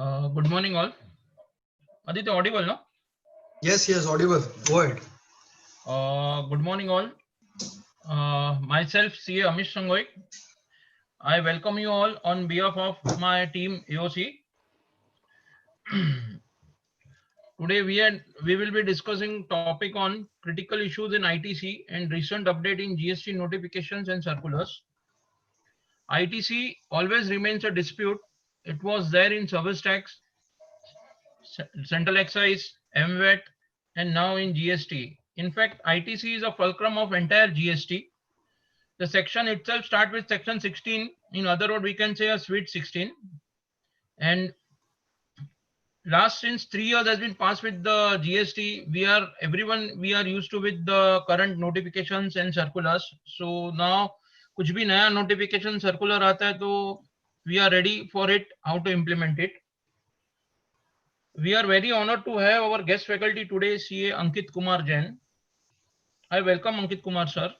Good morning, all. Aditya, audible, no? Yes, audible. Go ahead. Good morning, all. Myself, CA Amish Sangoi. I welcome you all on behalf of my team AOC. Today, we will be discussing topic on critical issues in ITC and recent update in GST notifications and circulars. ITC always remains a dispute. It was there in service tax, central excise, MVAT, and now in GST. In fact, ITC is a fulcrum of entire GST. The section itself starts with section 16. In other words, we can say a sweet 16. And last since 3 years has been passed with the GST, we are used to with the current notifications and circulars. So now कुछ भी नया notification circular आता है तो we are ready for it, how to implement it. We are very honored to have our guest faculty today, CA Ankit Kumar Jain. I welcome Ankit Kumar, sir.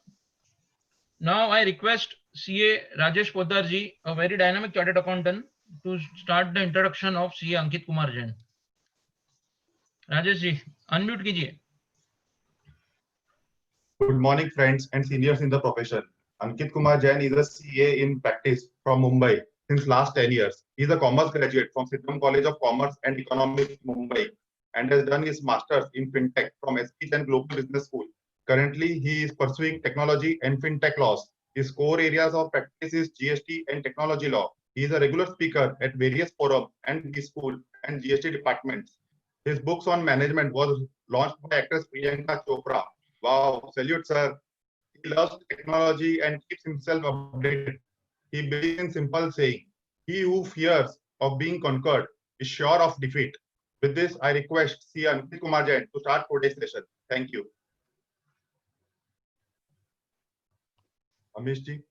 Now I request CA Rajesh Poddar ji, a very dynamic chartered accountant, to start the introduction of CA Ankit Kumar Jain. Rajesh ji, unmute कीजिए. Good morning, friends and seniors in the profession. Ankit Kumar Jain is a CA in practice from Mumbai since last 10 years. He is a commerce graduate from Sidham College of Commerce and Economics, Mumbai, and has done his masters in fintech from SP and Global Business School. Currently, he is pursuing technology and fintech laws. His core areas of practice is GST and technology law. He is a regular speaker at various forums and B-School and GST departments. His books on management was launched by actress Priyanka Chopra. Wow, salute, sir. He loves technology and keeps himself updated. He believes in simple saying, he who fears of being conquered is sure of defeat. With this, I request C. Ankit Kumar Jain to start today's session. Thank you. Amish ji.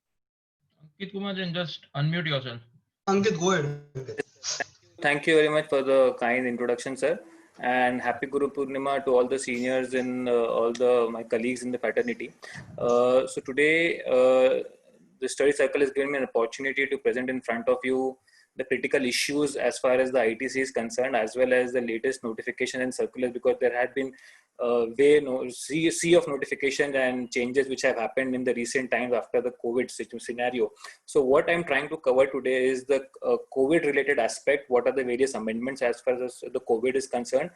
Ankit Kumar Jain, just unmute yourself. Ankit, go ahead. Thank you very much for the kind introduction, sir. And happy Guru Purnima to all the seniors and all my colleagues in the fraternity. So today, the study circle has given me an opportunity to present in front of you the critical issues as far as the ITC is concerned, as well as the latest notification and circulars, because there had been sea of notification and changes which have happened in the recent times after the COVID scenario. So what I'm trying to cover today is the COVID related aspect. What are the various amendments as far as the COVID is concerned?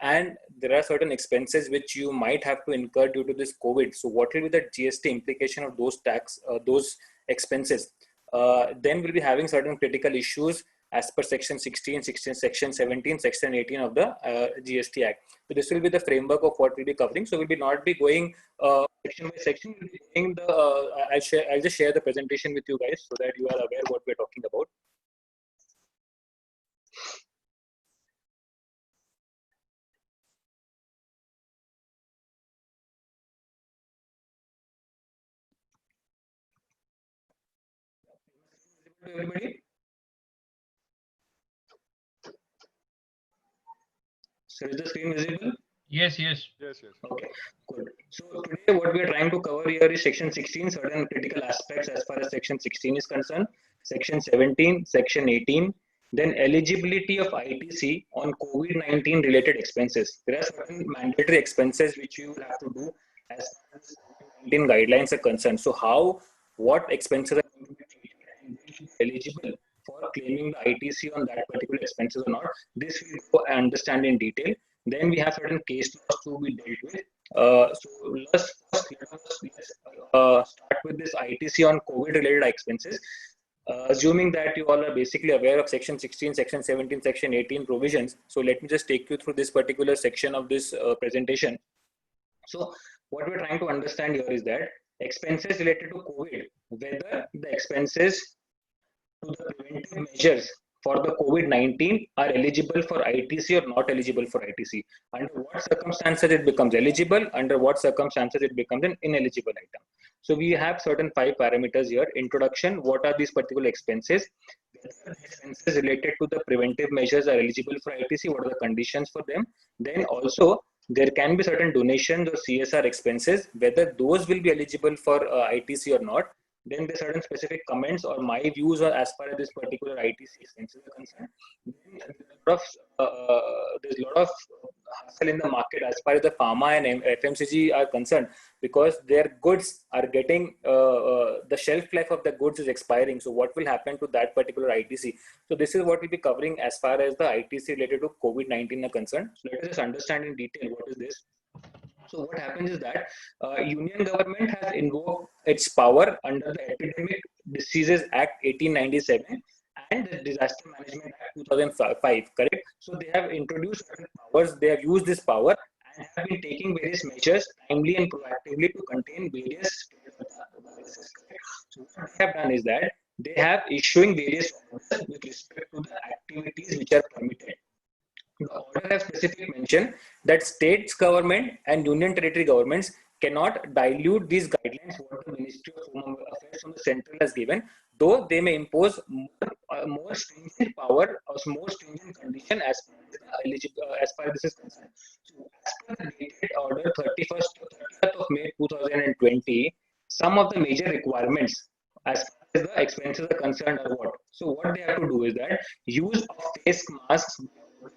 And there are certain expenses which you might have to incur due to this COVID. So what will be the GST implication of those expenses? Then we'll be having certain critical issues as per section 16, section 17, section 18 of the GST Act. So this will be the framework of what we'll be covering. So we'll not be going section by section. We'll be going I'll just share the presentation with you guys so that you are aware what we're talking about. Everybody? So is the screen visible? Yes. Okay, good. So today what we are trying to cover here is section 16, certain critical aspects as far as section 16 is concerned, section 17, section 18, then eligibility of ITC on COVID-19 related expenses. There are certain mandatory expenses which you will have to do as far as COVID-19 guidelines are concerned. So what expenses are going to be eligible for claiming the ITC on that particular expenses or not? This we will understand in detail. Then we have certain case laws to be dealt with. So let's start with this ITC on COVID related expenses. Assuming that you all are basically aware of section 16, section 17, section 18 provisions. So let me just take you through this particular section of this presentation. So what we're trying to understand here is that expenses related to COVID, whether the expenses to the preventive measures for the COVID-19 are eligible for ITC or not eligible for ITC. Under what circumstances it becomes eligible, under what circumstances it becomes an ineligible item. So we have certain 5 parameters here. Introduction, what are these particular expenses? Expenses related to the preventive measures are eligible for ITC, what are the conditions for them? Then also, there can be certain donations or CSR expenses, whether those will be eligible for ITC or not. then there's certain specific comments or my views or as far as this particular ITC expenses are concerned. Then there's a lot of hustle in the market as far as the pharma and FMCG are concerned, because their goods are getting the shelf life of the goods is expiring. So what will happen to that particular ITC? So this is what we'll be covering as far as the ITC related to COVID-19 are concerned. So let us just understand in detail what is this. So what happens is that Union government has invoked its power under the Epidemic Diseases Act 1897 and the Disaster Management Act 2005, correct? So they have introduced certain powers, they have used this power and have been taking various measures timely and proactively to contain various viruses. So what they have done is that they have issuing various orders with respect to the activities which are permitted. The order has specific mention that states government and union territory governments cannot dilute these guidelines what the Ministry of Home Affairs from the central has given, though they may impose more stringent power or more stringent condition as far as this is concerned. So as per the dated order 30th of May 2020, some of the major requirements as far as the expenses are concerned are what? So what they have to do is that use of face masks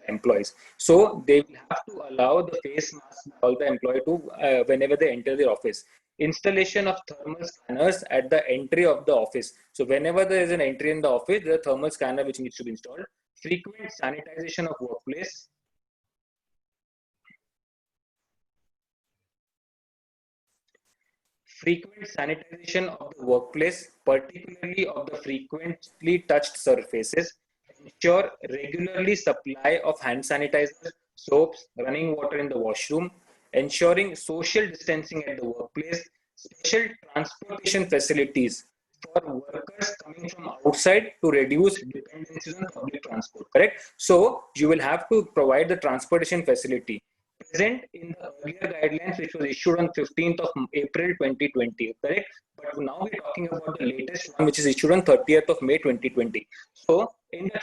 employees. So they will have to allow the face mask by all the employee to whenever they enter the office. Installation of thermal scanners at the entry of the office. So whenever there is an entry in the office, there is a thermal scanner which needs to be installed. Frequent sanitization of workplace. Frequent sanitization of the workplace, particularly of the frequently touched surfaces. Ensure regularly supply of hand sanitizers, soaps, running water in the washroom, ensuring social distancing at the workplace, special transportation facilities for workers coming from outside to reduce dependencies on public transport, correct? So you will have to provide the transportation facility present in the earlier guidelines which was issued on 15th of April 2020, correct? But now we're talking about the latest one which is issued on 30th of May 2020. So in the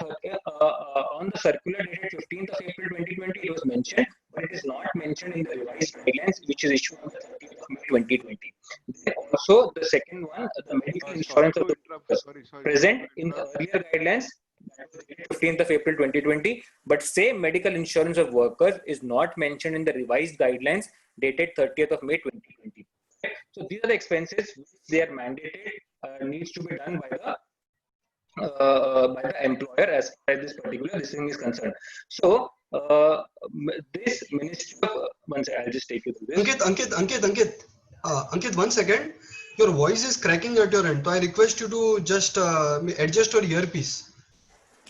on the circular dated 15th of April 2020 it was mentioned, but it is not mentioned in the revised guidelines which is issued on the 30th of May 2020. Then also the second one, the medical insurance of the workers, present in the earlier guidelines 15th of April 2020, but same medical insurance of workers is not mentioned in the revised guidelines dated 30th of May 2020. So these are the expenses which they are mandated needs to be done by the employer as far as this particular thing is concerned. So this Ministry of one second, I'll just take you through this. Ankit, 1 second. Your voice is cracking at your end. So I request you to just adjust your earpiece.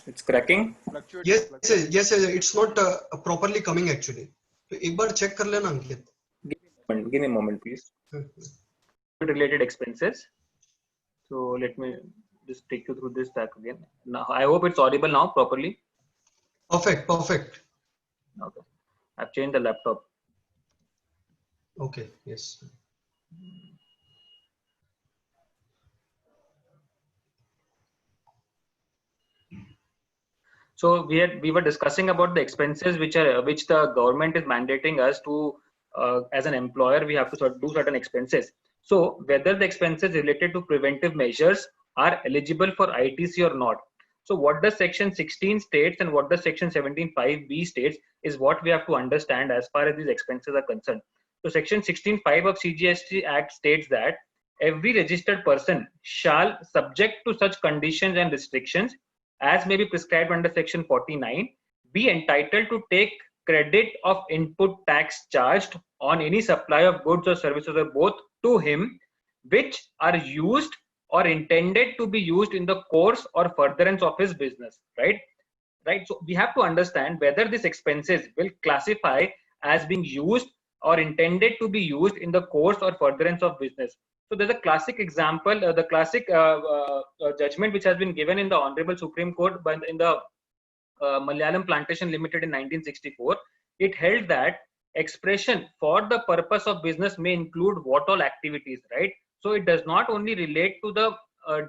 It's cracking. Yes. It's not properly coming actually. So एक बार check कर लेना अंकित. Give me a moment, please. Related expenses. So let me just take you through this back again. Now I hope it's audible now properly. Perfect. Okay. I've changed the laptop. Okay. Yes. So we were discussing about the expenses which the government is mandating us to as an employer we have to do certain expenses. So whether the expenses related to preventive measures are eligible for ITC or not. So what does section 16 states and what does section 17(5)(b) states is what we have to understand as far as these expenses are concerned. So section 16(5) of CGST Act states that every registered person shall, subject to such conditions and restrictions as may be prescribed under section 49, be entitled to take credit of input tax charged on any supply of goods or services or both to him which are used or intended to be used in the course or furtherance of his business, right? So we have to understand whether these expenses will classify as being used or intended to be used in the course or furtherance of business. So there's a classic example, the classic judgment which has been given in the Honorable Supreme Court by in the Malayalam Plantation Limited in 1964. It held that expression for the purpose of business may include what all activities, right? So it does not only relate to the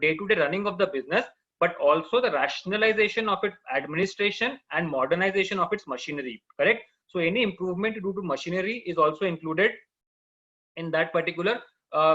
day-to-day running of the business, but also the rationalization of its administration and modernization of its machinery, correct? So any improvement due to machinery is also included in that particular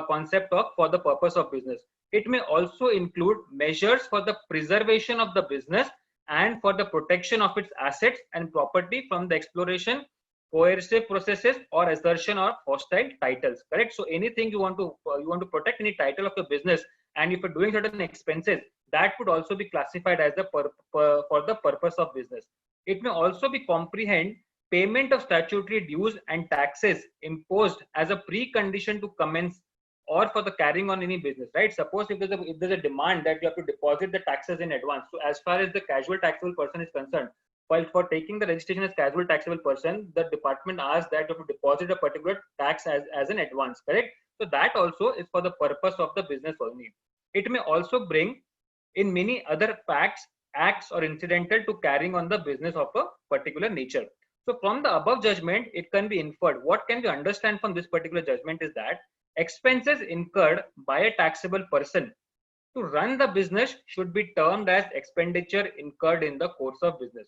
concept of for the purpose of business. It may also include measures for the preservation of the business and for the protection of its assets and property from the exploration, coercive processes, or assertion of hostile titles. Correct. So anything you want to protect, any title of your business, and if you're doing certain expenses, that would also be classified as the for the purpose of business. It may also be comprehend payment of statutory dues and taxes imposed as a precondition to commence or for the carrying on any business, right? Suppose if there's a demand that you have to deposit the taxes in advance. So as far as the casual taxable person is concerned, while for taking the registration as casual taxable person, the department asks that you have to deposit a particular tax as an advance, correct? So that also is for the purpose of the business only. It may also bring in many other acts or incidental to carrying on the business of a particular nature. So from the above judgment, it can be inferred. What can we understand from this particular judgment is that expenses incurred by a taxable person to run the business should be termed as expenditure incurred in the course of business.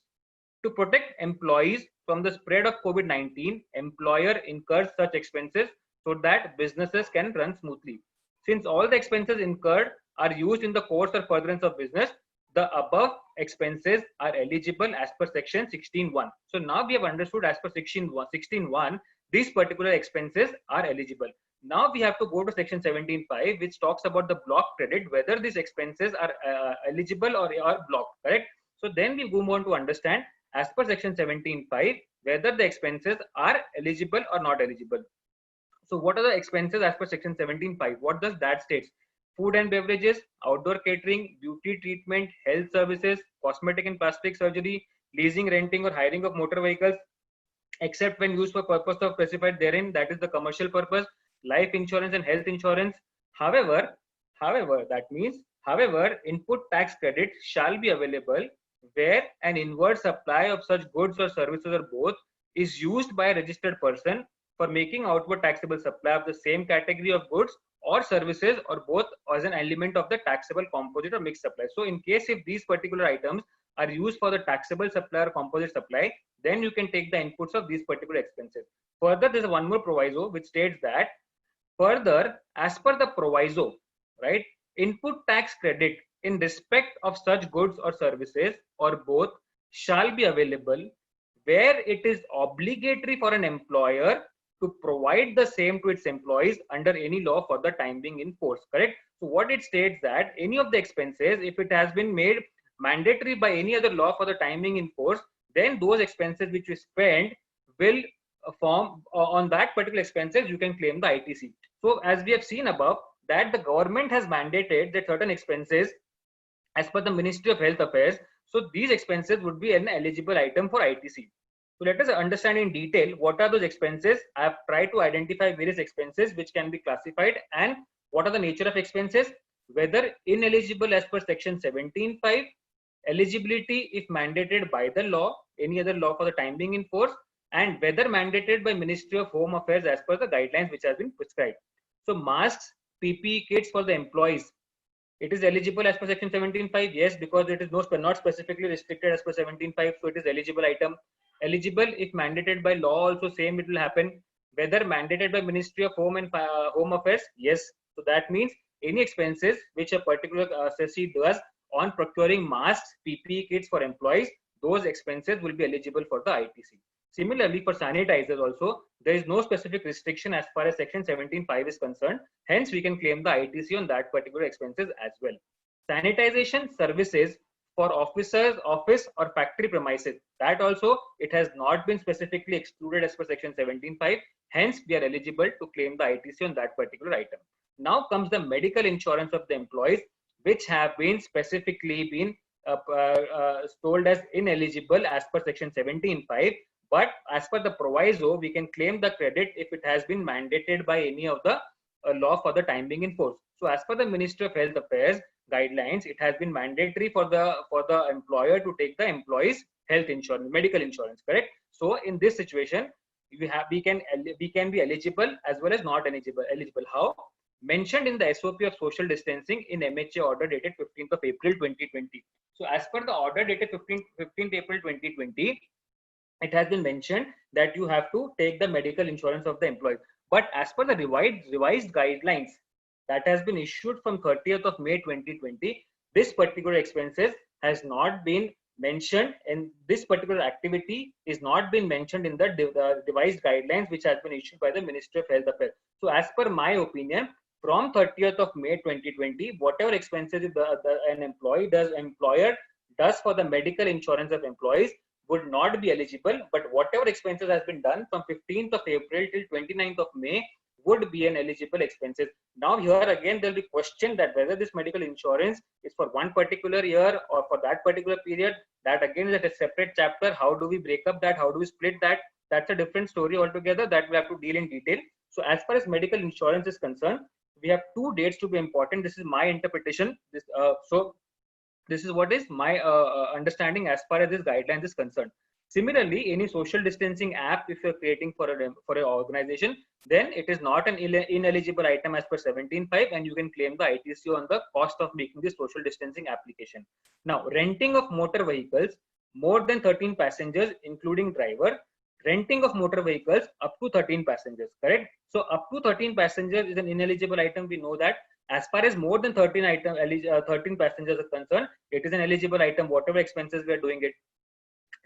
To protect employees from the spread of COVID-19, employer incurs such expenses so that businesses can run smoothly. Since all the expenses incurred are used in the course or furtherance of business, the above expenses are eligible as per section 16.1. So now we have understood as per section 16.1, these particular expenses are eligible. Now we have to go to section 17.5, which talks about the block credit, whether these expenses are eligible or are blocked, correct? So then we move on to understand as per section 17.5, whether the expenses are eligible or not eligible. So what are the expenses as per section 17.5? What does that state? Food and beverages, outdoor catering, beauty treatment, health services, cosmetic and plastic surgery, leasing, renting or hiring of motor vehicles, except when used for purpose of specified therein, that is the commercial purpose, life insurance and health insurance. However, that means, input tax credit shall be available where an inward supply of such goods or services or both is used by a registered person for making outward taxable supply of the same category of goods or services or both as an element of the taxable composite or mixed supply. So in case if these particular items are used for the taxable supply or composite supply, then you can take the inputs of these particular expenses. Further, there's one more proviso which states that further, as per the proviso, right, input tax credit in respect of such goods or services or both shall be available where it is obligatory for an employer to provide the same to its employees under any law for the time being in force, correct? So what it states that any of the expenses, if it has been made mandatory by any other law for the time being in force, then those expenses which you spend will form on that particular expenses, you can claim the ITC. So as we have seen above, that the government has mandated that certain expenses as per the Ministry of Health Affairs, so these expenses would be an eligible item for ITC. So let us understand in detail what are those expenses. I have tried to identify various expenses which can be classified and what are the nature of expenses, whether ineligible as per section 17.5, eligibility if mandated by the law, any other law for the time being in force, and whether mandated by Ministry of Home Affairs as per the guidelines which has been prescribed. So masks, PPE kits for the employees, it is eligible as per section 17.5, yes, because it is not specifically restricted as per 17.5, so it is eligible item. Eligible if mandated by law also, same it will happen. Whether mandated by Ministry of Home and Home Affairs, yes. So that means any expenses which a particular assessee does on procuring masks, PPE kits for employees, those expenses will be eligible for the ITC. Similarly, for sanitizers also, there is no specific restriction as far as section 17.5 is concerned. Hence, we can claim the ITC on that particular expenses as well. Sanitization services for officers, office or factory premises, that also it has not been specifically excluded as per section 17.5. Hence, we are eligible to claim the ITC on that particular item. Now comes the medical insurance of the employees, which have been specifically been told as ineligible as per section 17.5. But as per the proviso, we can claim the credit if it has been mandated by any of the law for the time being in force. So as per the Ministry of Health Affairs guidelines, it has been mandatory for the employer to take the employee's health insurance, medical insurance, correct? So in this situation, we can be eligible as well as not eligible. How? Mentioned in the SOP of social distancing in MHA order dated 15th of April 2020. So as per the order dated 15th April 2020, it has been mentioned that you have to take the medical insurance of the employee. But as per the revised guidelines that has been issued from 30th of May 2020, this particular expenses has not been mentioned, and this particular activity is not been mentioned in the devised guidelines which has been issued by the Ministry of Health Affairs. So as per my opinion, from 30th of May 2020, whatever expenses an employer does for the medical insurance of employees would not be eligible, but whatever expenses has been done from 15th of April till 29th of May would be an eligible expenses. Now here again there will be question that whether this medical insurance is for one particular year or for that particular period. That again is a separate chapter. How do we break up that? How do we split that? That's a different story altogether that we have to deal in detail. So as far as medical insurance is concerned, we have two dates to be important. This is my interpretation. This is what is my understanding as far as this guidelines is concerned. Similarly, any social distancing app, if you're creating for an organization, then it is not an ineligible item as per 17.5, and you can claim the ITC on the cost of making this social distancing application. Now, renting of motor vehicles, more than 13 passengers, including driver, renting of motor vehicles up to 13 passengers, correct? So up to 13 passengers is an ineligible item. We know that. As far as more than 13 passengers are concerned, it is an eligible item, whatever expenses we are doing it.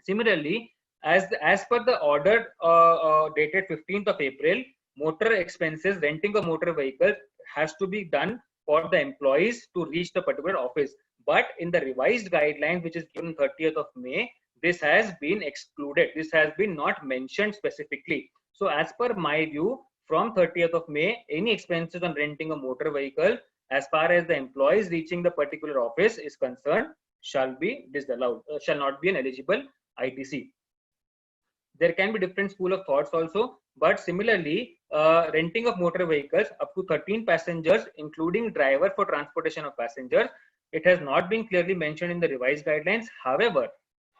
Similarly, as per the order dated 15th of April, motor expenses, renting of motor vehicles has to be done for the employees to reach the particular office. But in the revised guidelines, which is given 30th of May, this has been excluded. This has been not mentioned specifically. So as per my view, from 30th of May, any expenses on renting a motor vehicle as far as the employees reaching the particular office is concerned shall be disallowed, shall not be an eligible ITC. There can be different school of thoughts also, but similarly, renting of motor vehicles up to 13 passengers, including driver for transportation of passengers, it has not been clearly mentioned in the revised guidelines. However,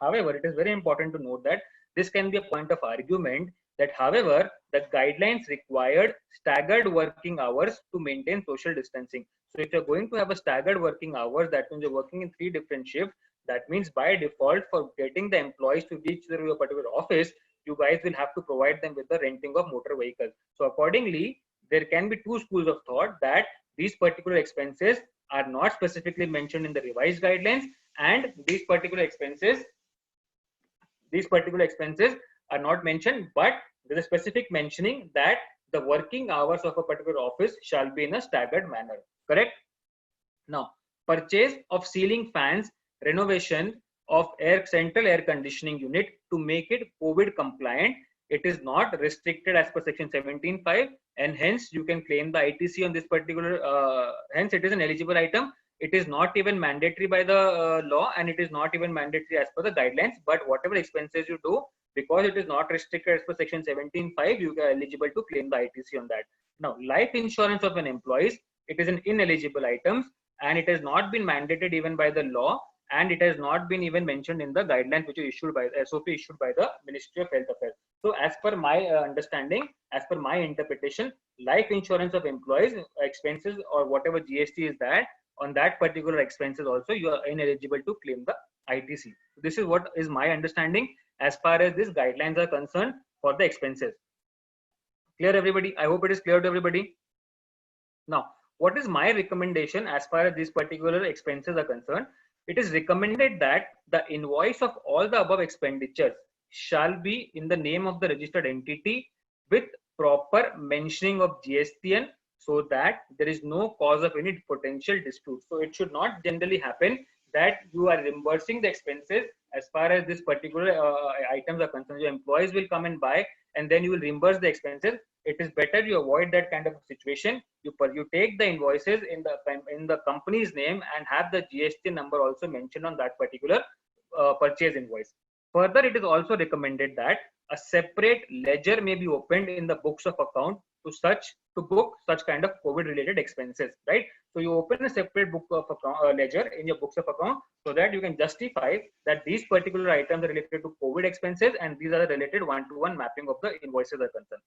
it is very important to note that this can be a point of argument that, however, the guidelines required staggered working hours to maintain social distancing. So if you're going to have a staggered working hours, that means you're working in 3 different shifts. That means by default, for getting the employees to reach their particular office, you guys will have to provide them with the renting of motor vehicles. So accordingly, there can be 2 schools of thought that these particular expenses are not specifically mentioned in the revised guidelines, and these particular expenses are not mentioned, but there is a specific mentioning that the working hours of a particular office shall be in a staggered manner, correct? Now, purchase of ceiling fans, renovation of central air conditioning unit to make it COVID compliant, it is not restricted as per section 17.5, and hence you can claim the ITC on this particular, hence it is an eligible item. It is not even mandatory by the law, and it is not even mandatory as per the guidelines, but whatever expenses you do, because it is not restricted as per section 17.5, you are eligible to claim the ITC on that. Now, life insurance of an employee, it is an ineligible item, and it has not been mandated even by the law, and it has not been even mentioned in the guidelines which is issued by the SOP issued by the Ministry of Health Affairs. So as per my understanding, as per my interpretation, life insurance of employees expenses or whatever GST is that, on that particular expenses also you are ineligible to claim the ITC. This is what is my understanding as far as these guidelines are concerned for the expenses. Clear everybody? I hope it is clear to everybody. Now, what is my recommendation as far as these particular expenses are concerned? It is recommended that the invoice of all the above expenditures shall be in the name of the registered entity with proper mentioning of GSTN, so that there is no cause of any potential dispute. So it should not generally happen that you are reimbursing the expenses as far as this particular items are concerned. Your employees will come and buy, and then you will reimburse the expenses. It is better you avoid that kind of situation. You take the invoices in the company's name and have the GST number also mentioned on that particular purchase invoice. Further, it is also recommended that a separate ledger may be opened in the books of account to book such kind of COVID related expenses, right? So you open a separate book of account, ledger in your books of account, so that you can justify that these particular items are related to COVID expenses and these are the related one-to-one mapping of the invoices are concerned.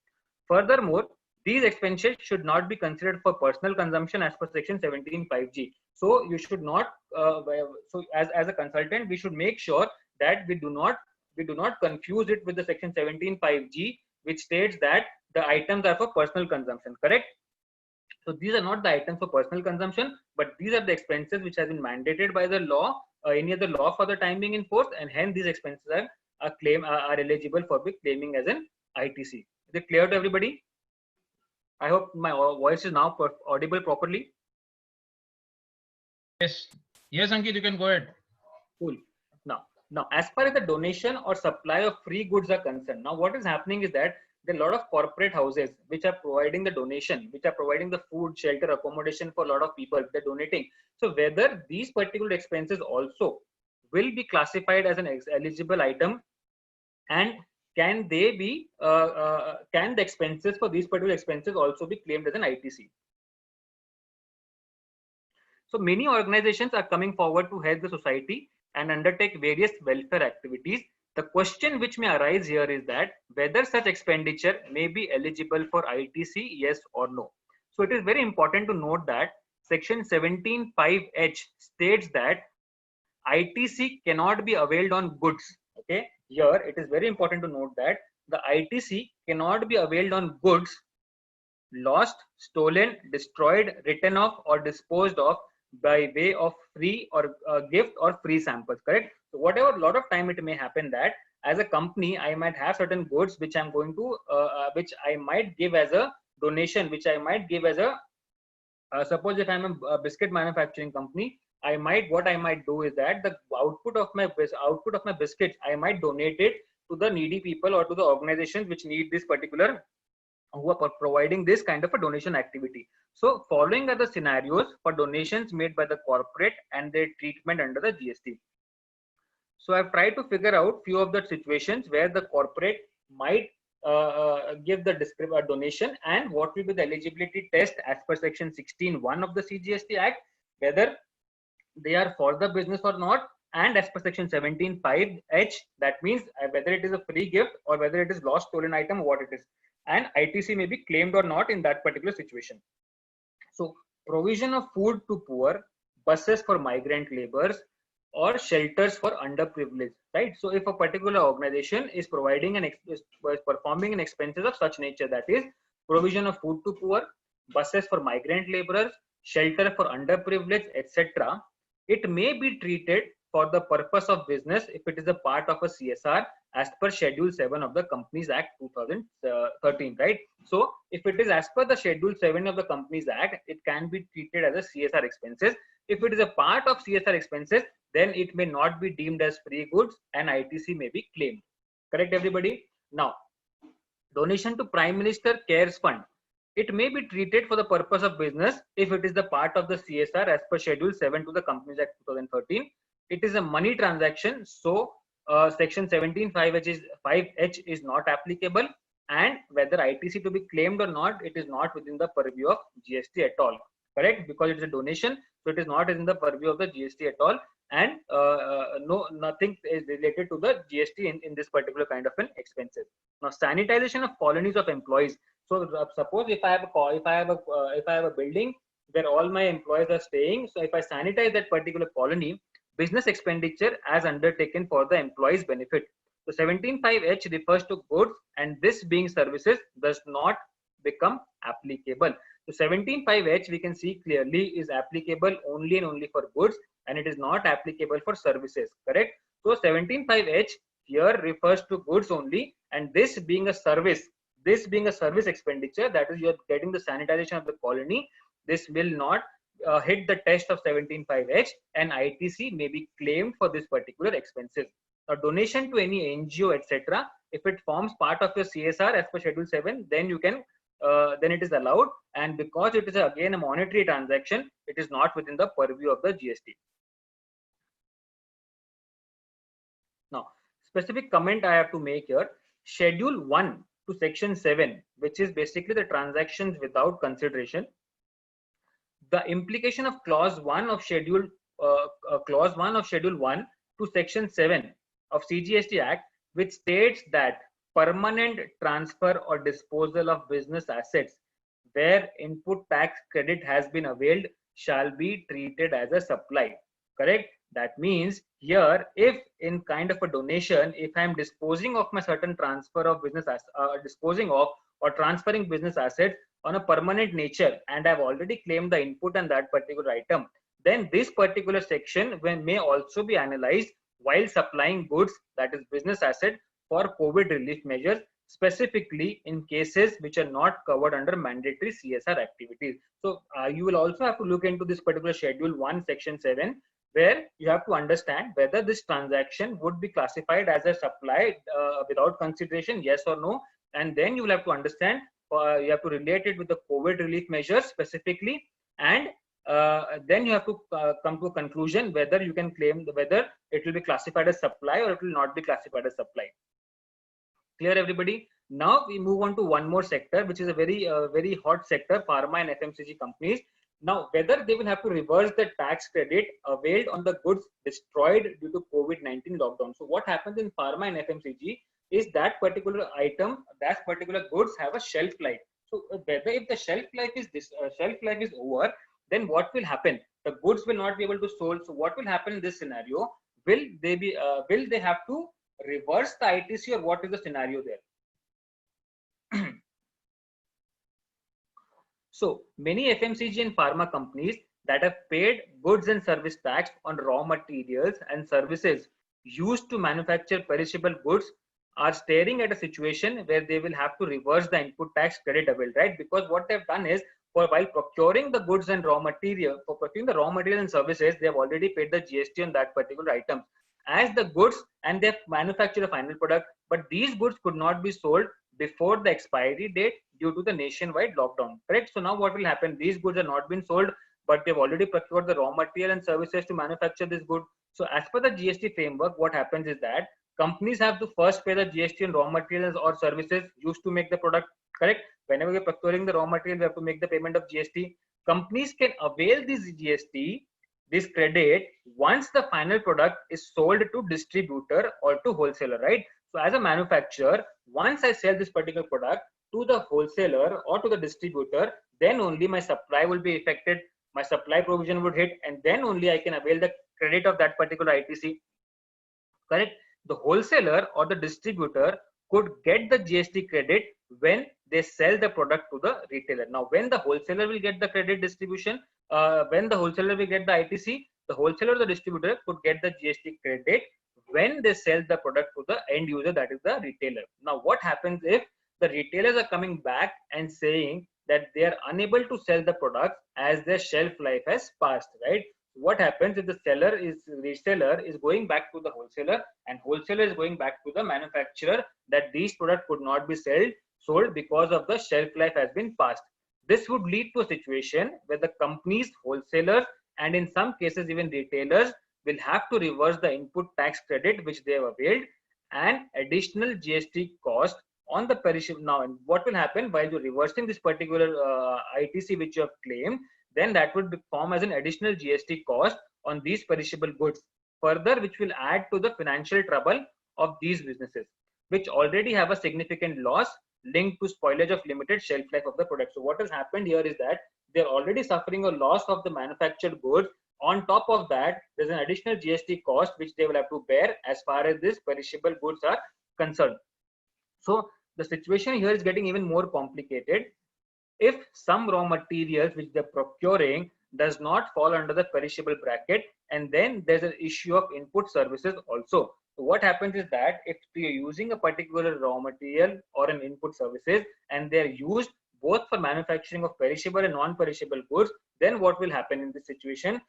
Furthermore, these expenses should not be considered for personal consumption as per section 17.5G. So you should not, so as a consultant, we should make sure that we do not confuse it with the section 17.5G, which states that the items are for personal consumption, correct? So these are not the items for personal consumption, but these are the expenses which have been mandated by the law, any other law for the time being in force, and hence these expenses are eligible for be claiming as an ITC. Is it clear to everybody? I hope my voice is now audible properly. Yes. Yes, Ankit, you can go ahead. Cool. Now, as far as the donation or supply of free goods are concerned, now what is happening is that there are a lot of corporate houses which are providing the donation, which are providing the food, shelter, accommodation for a lot of people. They're donating. So whether these particular expenses also will be classified as an eligible item, and can they be can the expenses for these particular expenses also be claimed as an ITC? So many organizations are coming forward to help the society and undertake various welfare activities. The question which may arise here is that whether such expenditure may be eligible for ITC, yes or no. So it is very important to note that section 17(5)(h) states that ITC cannot be availed on goods. Okay, here it is very important to note that the ITC cannot be availed on goods lost, stolen, destroyed, written off, or disposed of by way of free or gift or free samples. Correct? So whatever, a lot of time it may happen that as a company I might have certain goods which I'm going to which I might give as a donation, which I might give as a suppose if I'm a biscuit manufacturing company, what I might do is that the output of my biscuits I might donate it to the needy people or to the organizations which need this particular, who are providing this kind of a donation activity. So following are the scenarios for donations made by the corporate and their treatment under the GST. So I've tried to figure out few of the situations where the corporate might give the donation, and what will be the eligibility test as per section 16(1) of the CGST Act, whether they are for the business or not, and as per section 17(5)(h), that means whether it is a free gift or whether it is lost, stolen item, what it is, and ITC may be claimed or not in that particular situation. So provision of food to poor, buses for migrant laborers, or shelters for underprivileged, right? So if a particular organization is providing performing an expenses of such nature, that is provision of food to poor, buses for migrant laborers, shelter for underprivileged, etc., it may be treated for the purpose of business if it is a part of a CSR as per Schedule 7 of the Companies Act 2013, right? So if it is as per the Schedule 7 of the Companies Act, it can be treated as a CSR expenses. If it is a part of CSR expenses, then it may not be deemed as free goods and ITC may be claimed. Correct, everybody? Now, donation to Prime Minister Cares Fund. It may be treated for the purpose of business if it is the part of the CSR as per Schedule 7 to the Companies Act 2013. It is a money transaction, so section 17(5)(h) is not applicable, and whether ITC to be claimed or not, it is not within the purview of GST at all. Correct? Because it is a donation, so it is not in the purview of the GST at all, and nothing is related to the GST in this particular kind of an expenses. Now, sanitization of colonies of employees. So suppose if I have a building where all my employees are staying, so if I sanitize that particular colony, business expenditure as undertaken for the employees' benefit. So 17(5)(h) refers to goods, and this being services does not become applicable. So 17(5)(h) we can see clearly is applicable only and only for goods, and it is not applicable for services. Correct? So 17(5)(h) here refers to goods only, and this being a service expenditure, that is, you are getting the sanitization of the colony, this will not hit the test of 17(5)(h), and ITC may be claimed for this particular expenses. Now, donation to any NGO, etc., if it forms part of your CSR as per Schedule 7, then you can then it is allowed, and because it is again a monetary transaction, it is not within the purview of the GST. Now, specific comment I have to make here: Schedule 1 to Section 7, which is basically the transactions without consideration. The implication of Clause 1 of Schedule 1 to Section 7 of CGST Act, which states that permanent transfer or disposal of business assets where input tax credit has been availed shall be treated as a supply. Correct? That means here, if in kind of a donation, if I am disposing of my certain transfer of business, disposing of or transferring business assets on a permanent nature and I've already claimed the input on that particular item, then this particular section may also be analyzed while supplying goods, that is business asset, for COVID relief measures, specifically in cases which are not covered under mandatory CSR activities. So you will also have to look into this particular schedule 1 section 7, where you have to understand whether this transaction would be classified as a supply without consideration, yes or no. And then you will have to understand, you have to relate it with the COVID relief measures specifically, and then you have to come to a conclusion whether you can claim whether it will be classified as supply or it will not be classified as supply. Clear, everybody? Now we move on to one more sector, which is a very hot sector, pharma and FMCG companies. Now, whether they will have to reverse the tax credit availed on the goods destroyed due to COVID-19 lockdown. So what happens in pharma and FMCG is that particular item, that particular goods have a shelf life. So whether if the shelf life is over, then what will happen? The goods will not be able to sold. So what will happen in this scenario? Will they have to reverse the ITC, or what is the scenario there? So many FMCG and pharma companies that have paid goods and service tax on raw materials and services used to manufacture perishable goods are staring at a situation where they will have to reverse the input tax credit availed, right? Because what they've done is, while procuring the goods and raw material, for procuring the raw material and services, they have already paid the GST on that particular item as the goods, and they have manufactured a final product, but these goods could not be sold before the expiry date due to the nationwide lockdown, correct? So now what will happen? These goods are not been sold, but they've already procured the raw material and services to manufacture this good. So as per the GST framework, what happens is that companies have to first pay the GST on raw materials or services used to make the product, correct? Whenever we're procuring the raw material, we have to make the payment of GST. Companies can avail this GST, this credit, once the final product is sold to distributor or to wholesaler, right? So as a manufacturer, once I sell this particular product to the wholesaler or to the distributor, then only my supply will be affected, my supply provision would hit, and then only I can avail the credit of that particular ITC, correct? The wholesaler or the distributor could get the GST credit when they sell the product to the retailer. Now, when the wholesaler will get the credit distribution, when the wholesaler will get the ITC, the wholesaler or the distributor could get the GST credit when they sell the product to the end user, that is the retailer. Now, what happens if the retailers are coming back and saying that they are unable to sell the product as their shelf life has passed, right? What happens if the reseller is going back to the wholesaler, and wholesaler is going back to the manufacturer that these products could not be sold because of the shelf life has been passed? This would lead to a situation where the companies, wholesalers, and in some cases even retailers will have to reverse the input tax credit which they have availed and additional GST cost on the perishable. Now, and what will happen while you're reversing this particular ITC which you have claimed? Then that would form as an additional GST cost on these perishable goods, further which will add to the financial trouble of these businesses, which already have a significant loss linked to spoilage of limited shelf life of the product. So what has happened here is that they're already suffering a loss of the manufactured goods. On top of that, there's an additional GST cost which they will have to bear as far as these perishable goods are concerned. So the situation here is getting even more complicated. If some raw materials which they're procuring does not fall under the perishable bracket, and then there's an issue of input services also. So what happens is that if you're using a particular raw material or an input services and they're used both for manufacturing of perishable and non-perishable goods, then what will happen in this situation?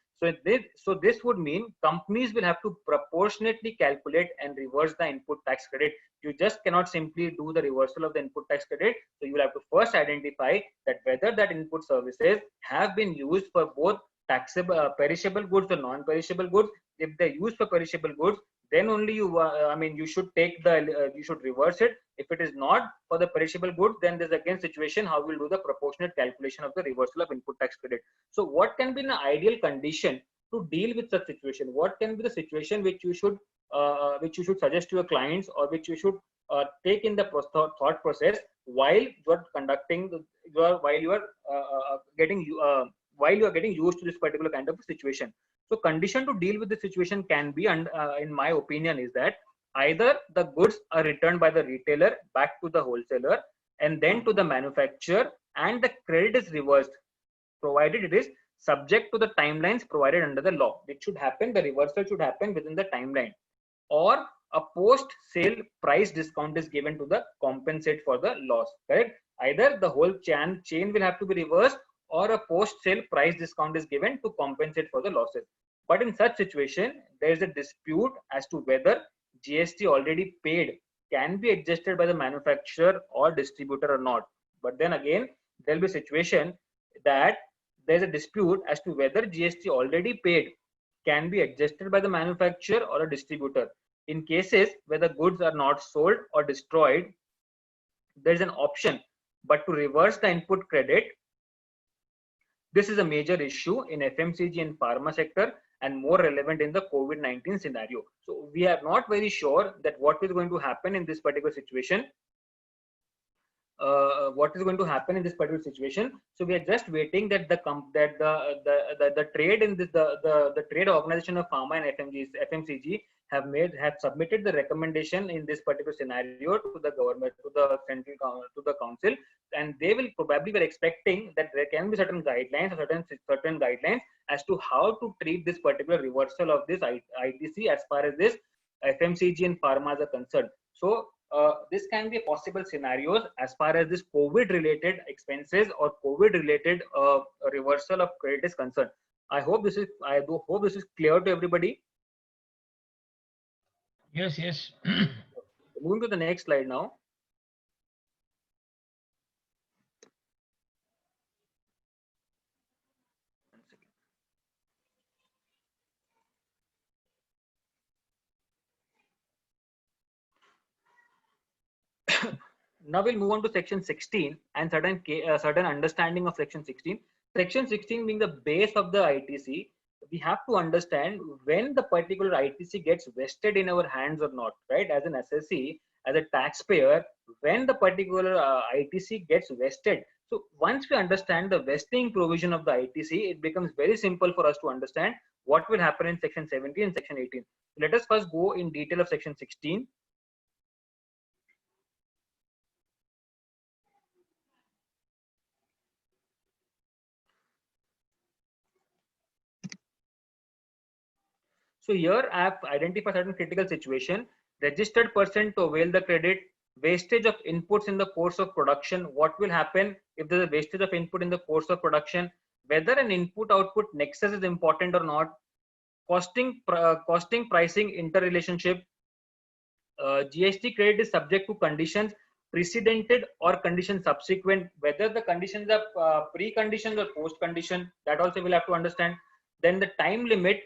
So this would mean companies will have to proportionately calculate and reverse the input tax credit. You just cannot simply do the reversal of the input tax credit. So you will have to first identify that whether that input services have been used for both taxable perishable goods or non-perishable goods. If they're used for perishable goods, then only you should take the you should reverse it. If it is not for the perishable goods, then there's again situation how we'll do the proportionate calculation of the reversal of input tax credit. So what can be an ideal condition to deal with such situation? What can be the situation which you should suggest to your clients, or which you should take in the thought process while you are conducting while you are getting used to this particular kind of a situation? So condition to deal with the situation can be, in my opinion, is that either the goods are returned by the retailer back to the wholesaler and then to the manufacturer and the credit is reversed, provided it is subject to the timelines provided under the law. It should happen, the reversal should happen within the timeline, or a post-sale price discount is given to the compensate for the loss, correct? Either the whole chain will have to be reversed, or a post-sale price discount is given to compensate for the losses. But in such situation, there is a dispute as to whether GST already paid can be adjusted by the manufacturer or distributor or not. But then again, there will be a situation that there is a dispute as to whether GST already paid can be adjusted by the manufacturer or a distributor. In cases where the goods are not sold or destroyed, there is an option but to reverse the input credit. This is a major issue in FMCG and pharma sector, and more relevant in the COVID-19 scenario. So we are not very sure that what is going to happen in this particular situation. So we are just waiting that the trade in this the trade organization of pharma and FMCG have submitted the recommendation in this particular scenario to the government, to the central, to the council, and they will probably be expecting that there can be certain guidelines or certain guidelines as to how to treat this particular reversal of this ITC as far as this FMCG and pharma are concerned. So this can be possible scenarios as far as this COVID related expenses or COVID related reversal of credit is concerned. I hope this is clear to everybody. Yes. Moving to the next slide now. Now we'll move on to section 16 and certain understanding of section 16. Section 16 being the base of the ITC, we have to understand when the particular ITC gets vested in our hands or not, right? As an assessee, as a taxpayer, when the particular ITC gets vested. So once we understand the vesting provision of the ITC, it becomes very simple for us to understand what will happen in section 17 and section 18. Let us first go in detail of section 16. So here I have identified certain critical situation: registered person to avail the credit, wastage of inputs in the course of production. What will happen if there is a wastage of input in the course of production? Whether an input output nexus is important or not. Costing pricing interrelationship. GST credit is subject to conditions precedented or conditions subsequent. Whether the conditions are pre-conditions or post-condition, that also we'll have to understand. Then the time limit,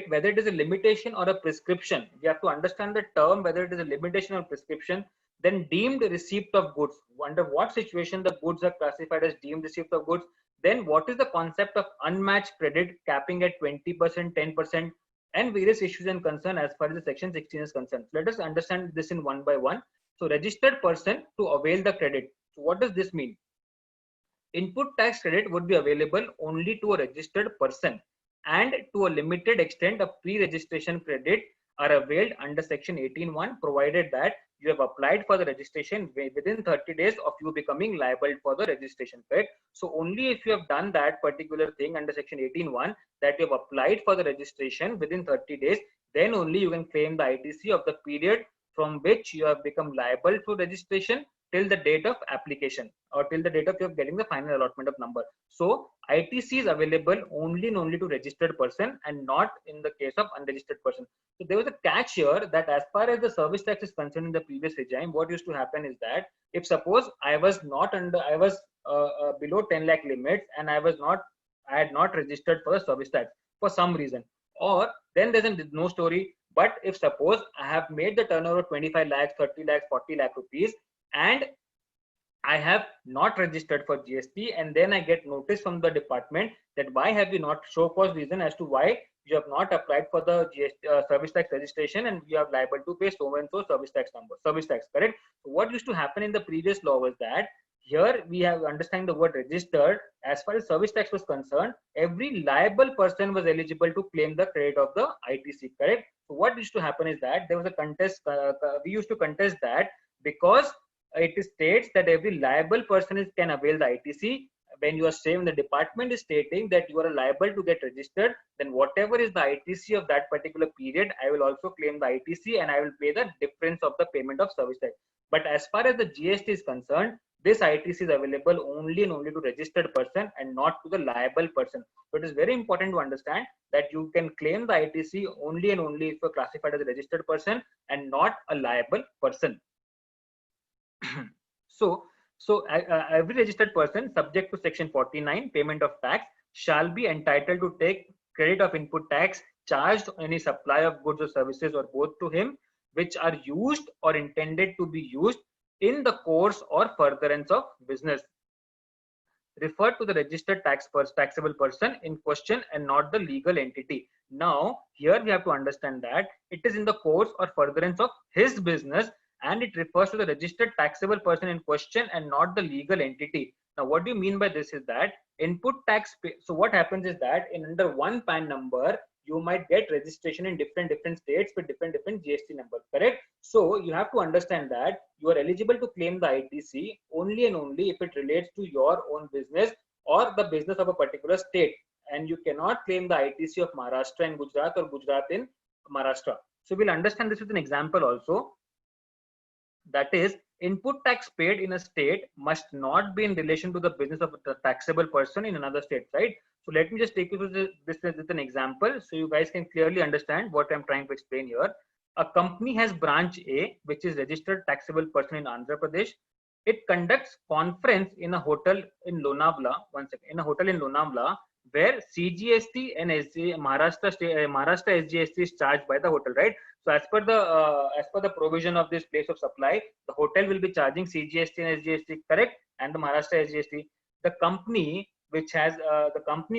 whether it is a limitation or a prescription. We have to understand the term, whether it is a limitation or prescription. Then deemed receipt of goods. Under what situation the goods are classified as deemed receipt of goods. Then what is the concept of unmatched credit, capping at 20%, 10%, and various issues and concern as far as the section 16 is concerned. Let us understand this in one by one. So registered person to avail the credit. So what does this mean? Input tax credit would be available only to a registered person, and to a limited extent a pre-registration credit are availed under section 18(1), provided that you have applied for the registration within 30 days of you becoming liable for the registration, correct? So only if you have done that particular thing under section 18(1), that you have applied for the registration within 30 days, then only you can claim the ITC of the period from which you have become liable to registration till the date of application, or till the date of you getting the final allotment of number. So ITC is available only and only to registered person and not in the case of unregistered person. So there was a catch here that as far as the service tax is concerned in the previous regime, what used to happen is that if suppose I was below 10 lakh limits and I had not registered for the service tax for some reason, or then there's no story. But if suppose I have made the turnover 25 lakhs, 30 lakhs, 40 lakh rupees, and I have not registered for GST, and then I get notice from the department that why have you not, show cause reason as to why you have not applied for the GST, service tax registration, and you are liable to pay so and so service tax, correct? So what used to happen in the previous law was that here we have understand the word registered. As far as service tax was concerned, every liable person was eligible to claim the credit of the ITC, correct? So what used to happen is that there was a contest. We used to contest that because it states that every liable person can avail the ITC. When you are saying the department is stating that you are liable to get registered, then whatever is the ITC of that particular period, I will also claim the ITC and I will pay the difference of the payment of service tax. But as far as the GST is concerned, this ITC is available only and only to registered person and not to the liable person. So it is very important to understand that you can claim the ITC only and only if you're classified as a registered person and not a liable person. So every registered person subject to section 49 payment of tax shall be entitled to take credit of input tax charged on any supply of goods or services or both to him which are used or intended to be used in the course or furtherance of business. Refer to the registered taxable person in question and not the legal entity. Now here we have to understand that it is in the course or furtherance of his business and it refers to the registered taxable person in question and not the legal entity. Now what do you mean by this is that input tax so what happens is that in under one PAN number you might get registration in different states with different GST numbers, correct? So you have to understand that you are eligible to claim the ITC only and only if it relates to your own business or the business of a particular state, and you cannot claim the ITC of Maharashtra in Gujarat or Gujarat in Maharashtra. So we'll understand this with an example also. That is, input tax paid in a state must not be in relation to the business of the taxable person in another state, right? So let me just take you through this with an example so you guys can clearly understand what I'm trying to explain here. A company has branch A, which is registered taxable person in Andhra Pradesh. It conducts conference in a hotel in Lonavala, where CGST and Maharashtra SGST is charged by the hotel, right? So as per the provision of this place of supply, the hotel will be charging CGST and SGST, correct, and the Maharashtra SGST. The company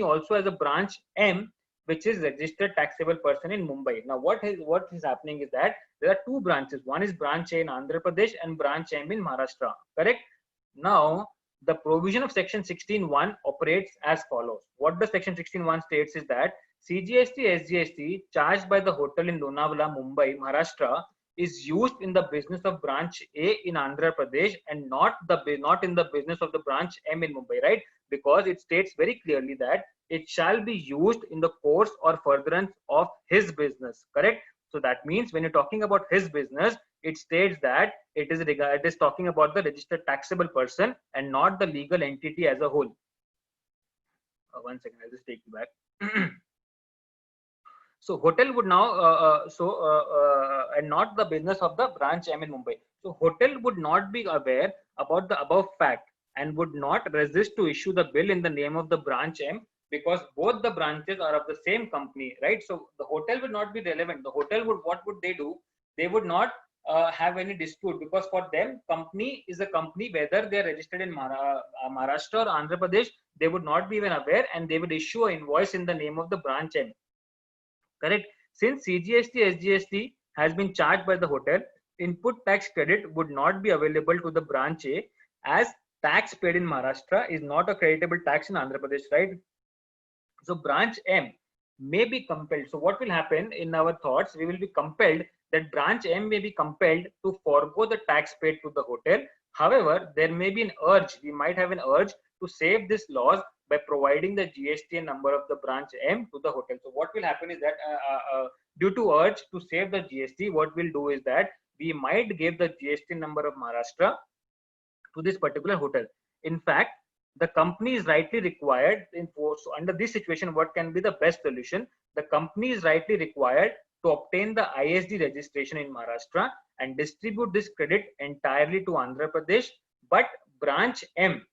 also has a branch M, which is registered taxable person in Mumbai. Now what is happening is that there are two branches. One is branch A in Andhra Pradesh and branch M in Maharashtra, correct? Now the provision of section 16(1) operates as follows. What the section 16(1) states is that CGST SGST charged by the hotel in Lonavala, Mumbai, Maharashtra is used in the business of branch A in Andhra Pradesh and not in the business of the branch M in Mumbai, right? Because it states very clearly that it shall be used in the course or furtherance of his business, correct? So that means when you're talking about his business, it states that it is talking about the registered taxable person and not the legal entity as a whole. One second, I'll just take you back. So hotel would now and not the business of the branch M in Mumbai. So hotel would not be aware about the above fact and would not resist to issue the bill in the name of the branch M because both the branches are of the same company, right? So the hotel would not be relevant. The hotel would, what would they do? They would not have any dispute because for them, company is a company, whether they are registered in Maharashtra or Andhra Pradesh, they would not be even aware and they would issue an invoice in the name of the branch M. Correct. Since CGST SGST has been charged by the hotel, input tax credit would not be available to the branch A as tax paid in Maharashtra is not a creditable tax in Andhra Pradesh, right? So branch M may be compelled. So what will happen in our thoughts? We will be compelled that branch M may be compelled to forego the tax paid to the hotel. However, there may be an urge. We might have an urge to save this loss by providing the GST number of the branch M to the hotel. So what will happen is that due to urge to save the GST, what we'll do is that we might give the GST number of Maharashtra to this particular hotel. In fact, the company is rightly required so under this situation, what can be the best solution? The company is rightly required to obtain the ISD registration in Maharashtra and distribute this credit entirely to Andhra Pradesh, but branch M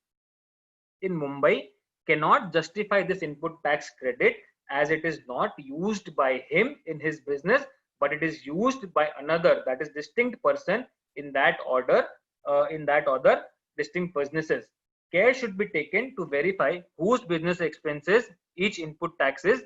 in Mumbai cannot justify this input tax credit as it is not used by him in his business, but it is used by another, that is distinct person in that order, distinct businesses. Care should be taken to verify whose business expenses each input tax is.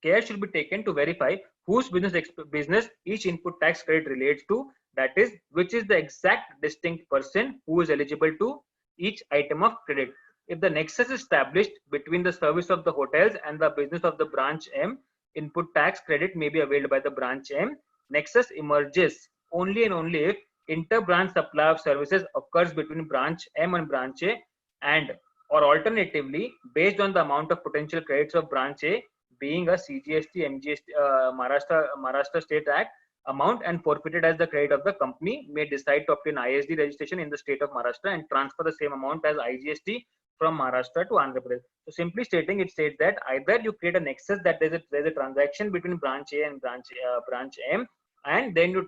Care should be taken to verify whose business each input tax credit relates to. That is, which is the exact distinct person who is eligible to each item of credit. If the nexus is established between the service of the hotels and the business of the branch M, input tax credit may be availed by the branch M. Nexus emerges only and only if inter-branch supply of services occurs between branch M and branch A, and or alternatively based on the amount of potential credits of branch A being a CGST, MGST, Maharashtra State Act amount and forfeited as the credit of the company may decide to obtain ISD registration in the state of Maharashtra and transfer the same amount as IGST from Maharashtra to Andhra Pradesh. So simply stating, it states that either you create a nexus that there's a transaction between branch A and branch M, and then you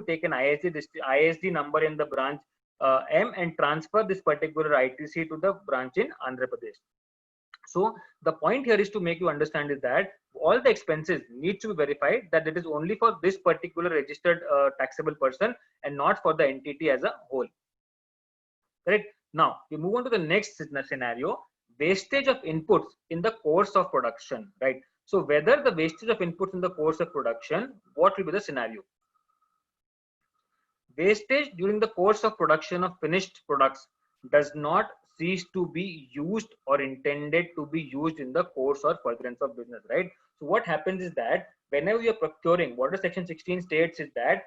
take an ISD number in the branch M and transfer this particular ITC to the branch in Andhra Pradesh. So the point here is to make you understand is that all the expenses need to be verified that it is only for this particular registered taxable person and not for the entity as a whole. Correct? Now we move on to the next scenario: wastage of inputs in the course of production. Right? So whether the wastage of inputs in the course of production, what will be the scenario? Wastage during the course of production of finished products does not cease to be used or intended to be used in the course or furtherance of business, right? So what happens is that whenever you're procuring, what the section 16 states is that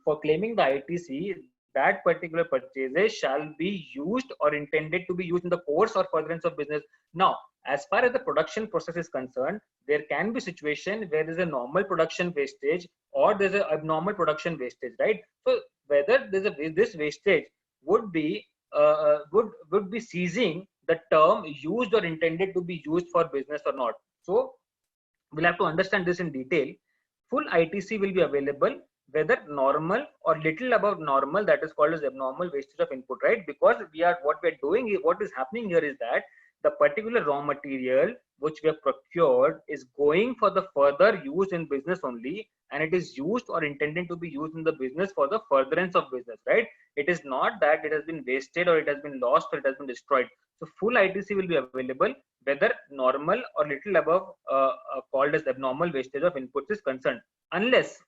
for claiming the ITC, that particular purchases shall be used or intended to be used in the course or furtherance of business. Now, as far as the production process is concerned, there can be situation where there's a normal production wastage or there's an abnormal production wastage, right? So whether there's this wastage would be seizing the term used or intended to be used for business or not. So we'll have to understand this in detail. Full ITC will be available whether normal or little above normal, that is called as abnormal wastage of input, right? Because what is happening here is that the particular raw material which we have procured is going for the further use in business only, and it is used or intended to be used in the business for the furtherance of business, right? It is not that it has been wasted or it has been lost or it has been destroyed. So full ITC will be available whether normal or little above called as abnormal wastage of inputs is concerned, unless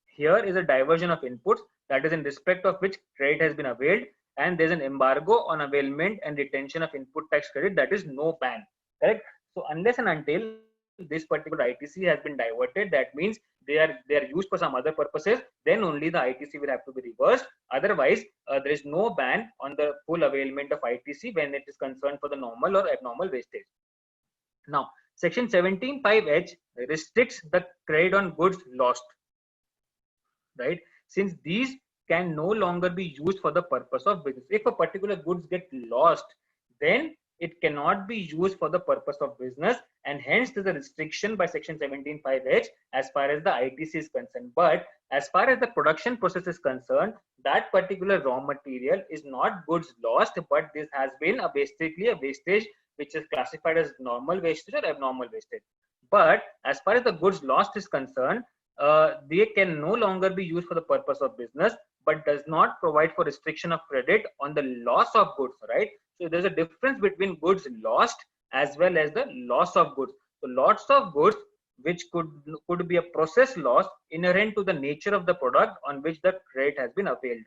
here is a diversion of inputs, that is in respect of which credit has been availed, and there's an embargo on availment and retention of input tax credit, that is no ban, correct? So unless and until this particular ITC has been diverted, that means they are used for some other purposes, then only the ITC will have to be reversed. Otherwise, there is no ban on the full availment of ITC when it is concerned for the normal or abnormal wastage. Now, section 17(5)(h) restricts the credit on goods lost, right? Since these can no longer be used for the purpose of business. If a particular goods get lost, then it cannot be used for the purpose of business, and hence there's a restriction by section 17(5)(h) as far as the ITC is concerned. But as far as the production process is concerned, that particular raw material is not goods lost, but this has been basically a wastage which is classified as normal wastage or abnormal wastage. But as far as the goods lost is concerned, they can no longer be used for the purpose of business, but does not provide for restriction of credit on the loss of goods, right? So there's a difference between goods lost as well as the loss of goods. So lots of goods which could be a process loss inherent to the nature of the product on which the credit has been availed,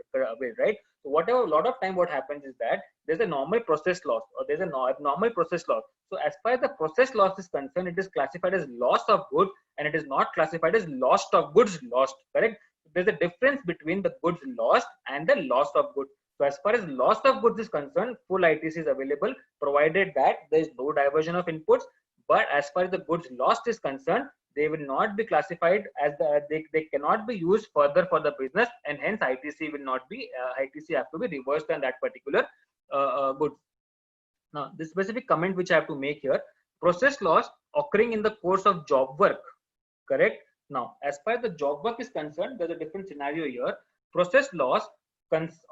right? So a lot of time what happens is that there's a normal process loss or there's an abnormal process loss. So as far as the process loss is concerned, it is classified as loss of goods and it is not classified as loss of goods lost, correct? There's a difference between the goods lost and the loss of goods. So as far as loss of goods is concerned, full ITC is available provided that there is no diversion of inputs. But as far as the goods lost is concerned, they will not be classified as they cannot be used further for the business, and hence ITC will not be ITC have to be reversed on that particular goods. Now, the specific comment which I have to make here: process loss occurring in the course of job work, correct? Now, as far as the job work is concerned, there's a different scenario here. Process loss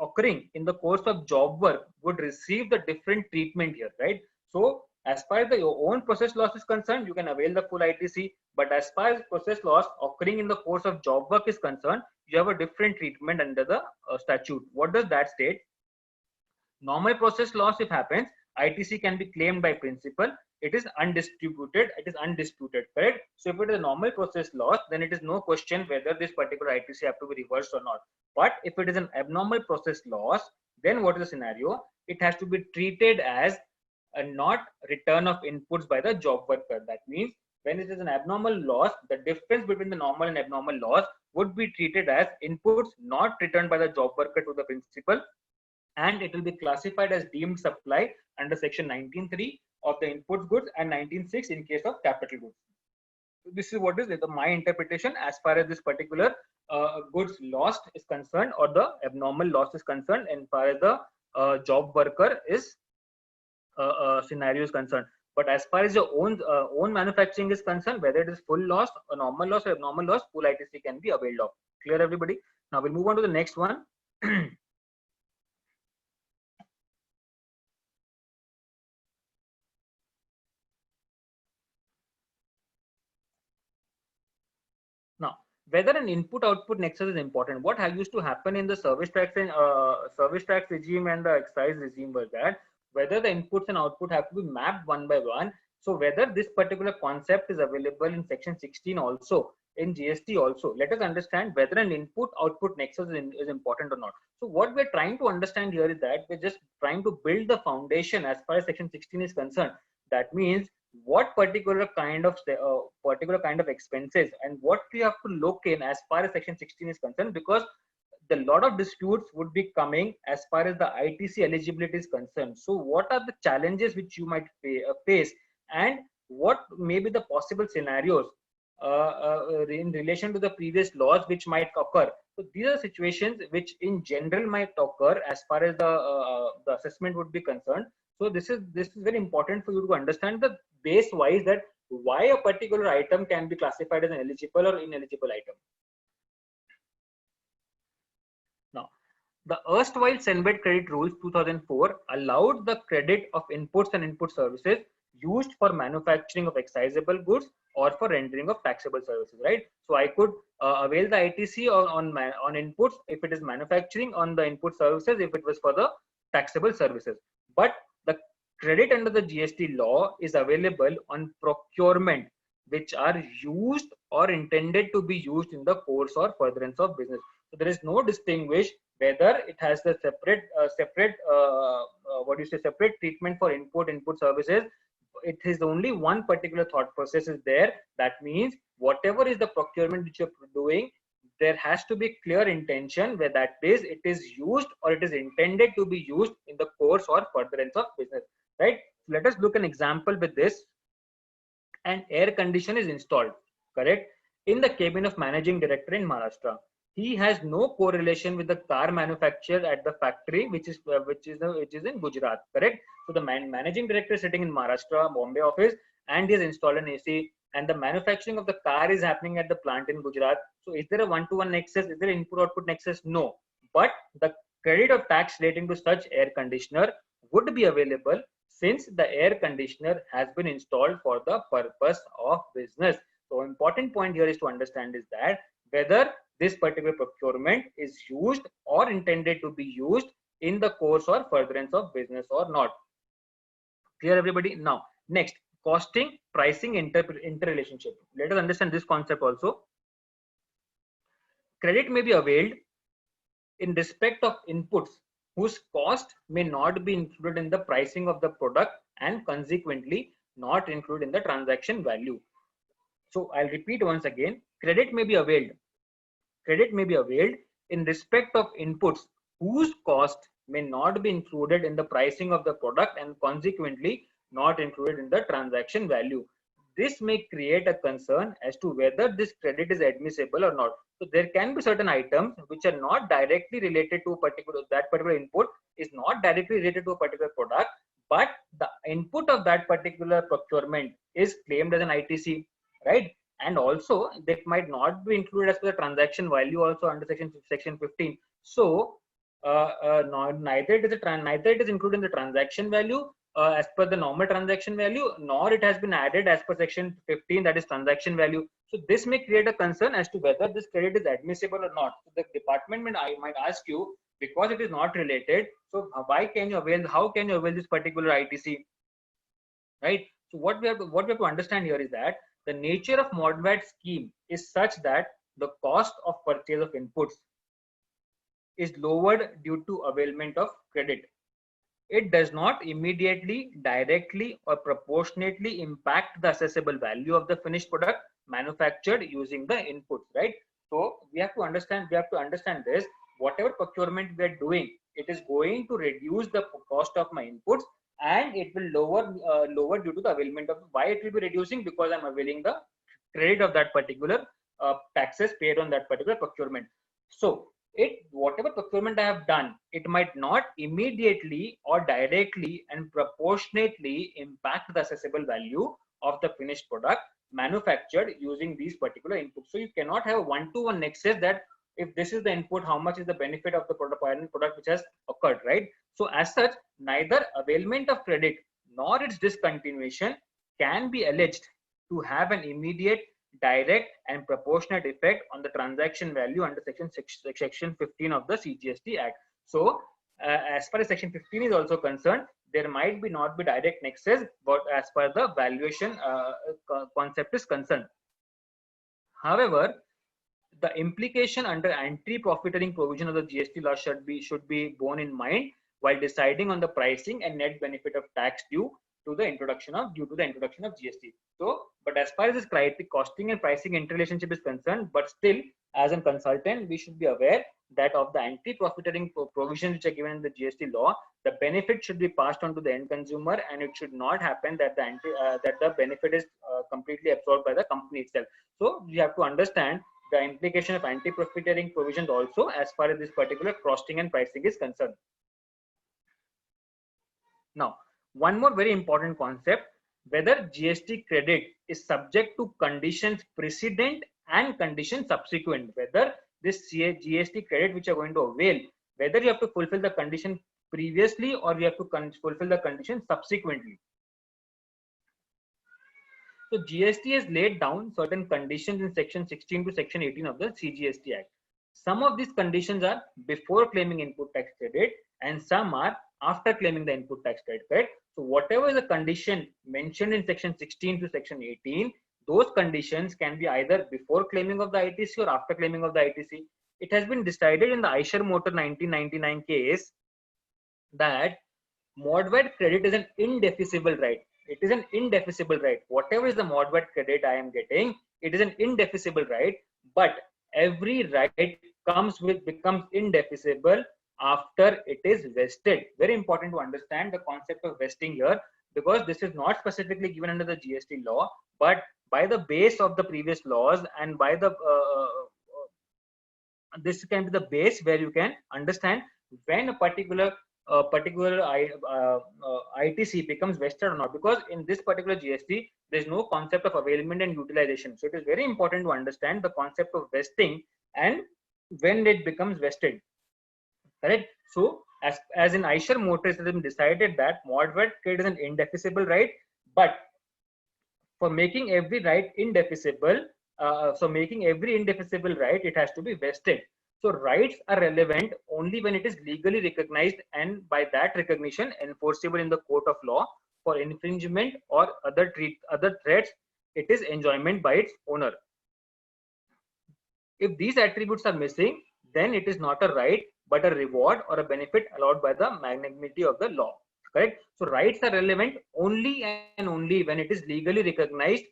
occurring in the course of job work would receive the different treatment here, right? So as far as your own process loss is concerned, you can avail the full ITC. But as far as process loss occurring in the course of job work is concerned, you have a different treatment under the statute. What does that state? Normal process loss, if happens, ITC can be claimed by principal. It is undisputed. Correct? So if it is a normal process loss, then it is no question whether this particular ITC have to be reversed or not. But if it is an abnormal process loss, then what is the scenario? It has to be treated as a not return of inputs by the job worker. That means when it is an abnormal loss, the difference between the normal and abnormal loss would be treated as inputs not returned by the job worker to the principal, and it will be classified as deemed supply under section 19(3) of the input goods and 19(6) in case of capital goods. This is what is my interpretation as far as this particular goods lost is concerned, or the abnormal loss is concerned, and far as the job worker is scenario is concerned. But as far as your own manufacturing is concerned, whether it is full loss, a normal loss, or abnormal loss, full ITC can be availed of. Clear, everybody? Now we'll move on to the next one. Now, whether an input-output nexus is important, what used to happen in the service tax regime and the excise regime was that whether the inputs and output have to be mapped one by one. So whether this particular concept is available in section 16 also, in GST also, let us understand whether an input-output nexus is important or not. So what we're trying to understand here is that we're just trying to build the foundation as far as section 16 is concerned. That means what particular kind of expenses and what we have to look in as far as section 16 is concerned, because the lot of disputes would be coming as far as the ITC eligibility is concerned. So what are the challenges which you might face, and what may be the possible scenarios in relation to the previous laws which might occur. So these are situations which in general might occur as far as the assessment would be concerned. So this is very important for you to understand the base wise that why a particular item can be classified as an eligible or ineligible item. Now, the erstwhile Senbed credit rules 2004 allowed the credit of inputs and input services used for manufacturing of excisable goods or for rendering of taxable services, right? So I could avail the ITC on inputs if it is manufacturing, on the input services if it was for the taxable services. But the credit under the GST law is available on procurement which are used or intended to be used in the course or furtherance of business. So there is no distinguish whether it has the separate treatment for input services. It is only one particular thought process is there. That means whatever is the procurement which you're doing, there has to be clear intention where that is it is used or it is intended to be used in the course or furtherance of business, right? Let us look an example with this. An air conditioner is installed, correct, in the cabin of managing director in Maharashtra. He has no correlation with the car manufacturer at the factory, which is in Gujarat, correct? So the managing director is sitting in Maharashtra, Bombay office, and he has installed an AC, and the manufacturing of the car is happening at the plant in Gujarat. So is there a one-to-one nexus? Is there input-output nexus? No. But the credit of tax relating to such air conditioner would be available since the air conditioner has been installed for the purpose of business. So important point here is to understand is that whether this particular procurement is used or intended to be used in the course or furtherance of business or not. Clear, everybody? Now, next, costing, pricing, interrelationship. Let us understand this concept also. Credit may be availed in respect of inputs whose cost may not be included in the pricing of the product and consequently not included in the transaction value. So I'll repeat once again, credit may be availed. Credit may be availed in respect of inputs whose cost may not be included in the pricing of the product and consequently not included in the transaction value. This may create a concern as to whether this credit is admissible or not. So there can be certain items which are not directly related to that particular input is not directly related to a particular product, but the input of that particular procurement is claimed as an ITC, right? And also that might not be included as per the transaction value also under section 15. So neither it is included in the transaction value as per the normal transaction value, nor it has been added as per section 15, that is transaction value. So this may create a concern as to whether this credit is admissible or not. So the department might ask you, because it is not related, so how can you avail this particular ITC, right? So what we have to understand here is that the nature of MODVAT scheme is such that the cost of purchase of inputs is lowered due to availment of credit. It does not immediately, directly, or proportionately impact the assessable value of the finished product manufactured using the inputs, right? So we have to understand this. Whatever procurement we are doing, it is going to reduce the cost of my inputs, and it will lower due to the availment of. Why it will be reducing? Because I'm availing the credit of that particular taxes paid on that particular procurement. So whatever procurement I have done, it might not immediately or directly and proportionately impact the assessable value of the finished product manufactured using these particular inputs. So you cannot have a one-to-one nexus that if this is the input, how much is the benefit of the product which has occurred, right? So as such, neither availment of credit nor its discontinuation can be alleged to have an immediate, direct and proportionate effect on the transaction value under section 15 of the CGST Act. So as far as section 15 is also concerned, there might be not be direct nexus, but as far the valuation concept is concerned. However, the implication under anti-profiteering provision of the GST law should be borne in mind while deciding on the pricing and net benefit of tax due to the introduction of GST. So, but as far as this costing and pricing interrelationship is concerned, but still, as a consultant, we should be aware that of the anti-profiteering provisions which are given in the GST law, the benefit should be passed on to the end consumer, and it should not happen that the benefit is completely absorbed by the company itself. So you have to understand the implication of anti-profiteering provisions also as far as this particular costing and pricing is concerned. Now, one more very important concept, whether GST credit is subject to conditions precedent and conditions subsequent, whether this GST credit which you are going to avail, whether you have to fulfill the condition previously or you have to fulfill the condition subsequently. So GST has laid down certain conditions in section 16 to section 18 of the CGST Act. Some of these conditions are before claiming input tax credit and some are after claiming the input tax credit, correct? So whatever is the condition mentioned in section 16 to section 18, those conditions can be either before claiming of the ITC or after claiming of the ITC. It has been decided in the Eicher Motor 1999 case that mod-wide credit is an indefeasible right. It is an indefeasible right. Whatever is the mod-wide credit I am getting, it is an indefeasible right. But every right becomes indefeasible after it is vested. Very important to understand the concept of vesting here, because this is not specifically given under the GST law, but by the base of the previous laws and by the this can be the base where you can understand when a particular ITC becomes vested or not, because in this particular GST there is no concept of availment and utilization. So it is very important to understand the concept of vesting and when it becomes vested, correct? So as in Eicher Motors, it has been decided that mod-wide credit is an indefeasible right, but for making every right indefeasible, right, it has to be vested. So rights are relevant only when it is legally recognized and by that recognition enforceable in the court of law. For infringement or other threats, it is enjoyment by its owner. If these attributes are missing, then it is not a right but a reward or a benefit allowed by the magnanimity of the law, correct? So rights are relevant only and only when it is legally recognized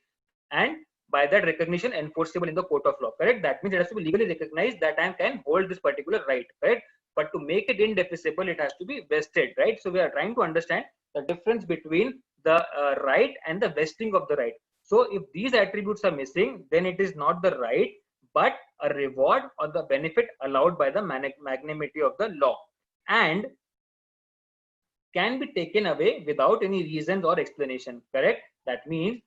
and by that recognition enforceable in the court of law, correct? That means it has to be legally recognized that I can hold this particular right, correct? But to make it indefeasible, it has to be vested, right? So we are trying to understand the difference between the right and the vesting of the right. So if these attributes are missing, then it is not the right but a reward or the benefit allowed by the magnanimity of the law, and can be taken away without any reasons or explanation, correct? That means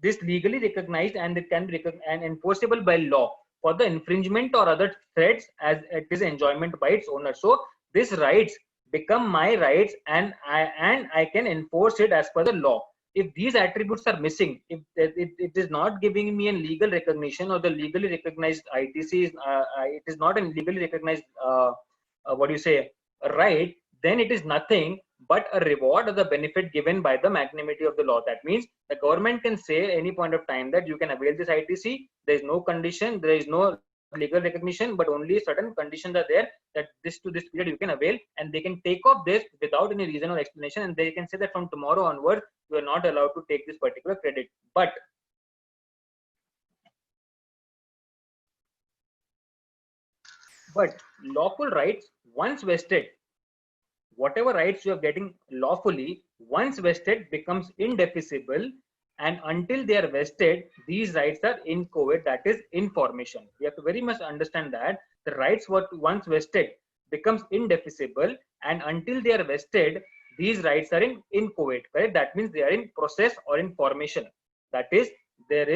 this legally recognized and it can be and enforceable by law for the infringement or other threats as it is enjoyment by its owner. So these rights become my rights and I can enforce it as per the law. If these attributes are missing, if it is not giving me a legal recognition or the legally recognized ITC is it is not a legally recognized right, then it is nothing but a reward or the benefit given by the magnanimity of the law. That means the government can say at any point of time that you can avail this ITC. There is no condition, there is no legal recognition, but only certain conditions are there that this to this period you can avail, and they can take off this without any reason or explanation, and they can say that from tomorrow onwards you are not allowed to take this particular credit. But But lawful rights, once vested, whatever rights you are getting lawfully, once vested becomes indefeasible, and until they are vested, these rights are inchoate, that is information. We have to very much understand that the rights what once vested becomes indefeasible, and until they are vested, these rights are in inchoate, correct? That means they are in process or in formation. That is, there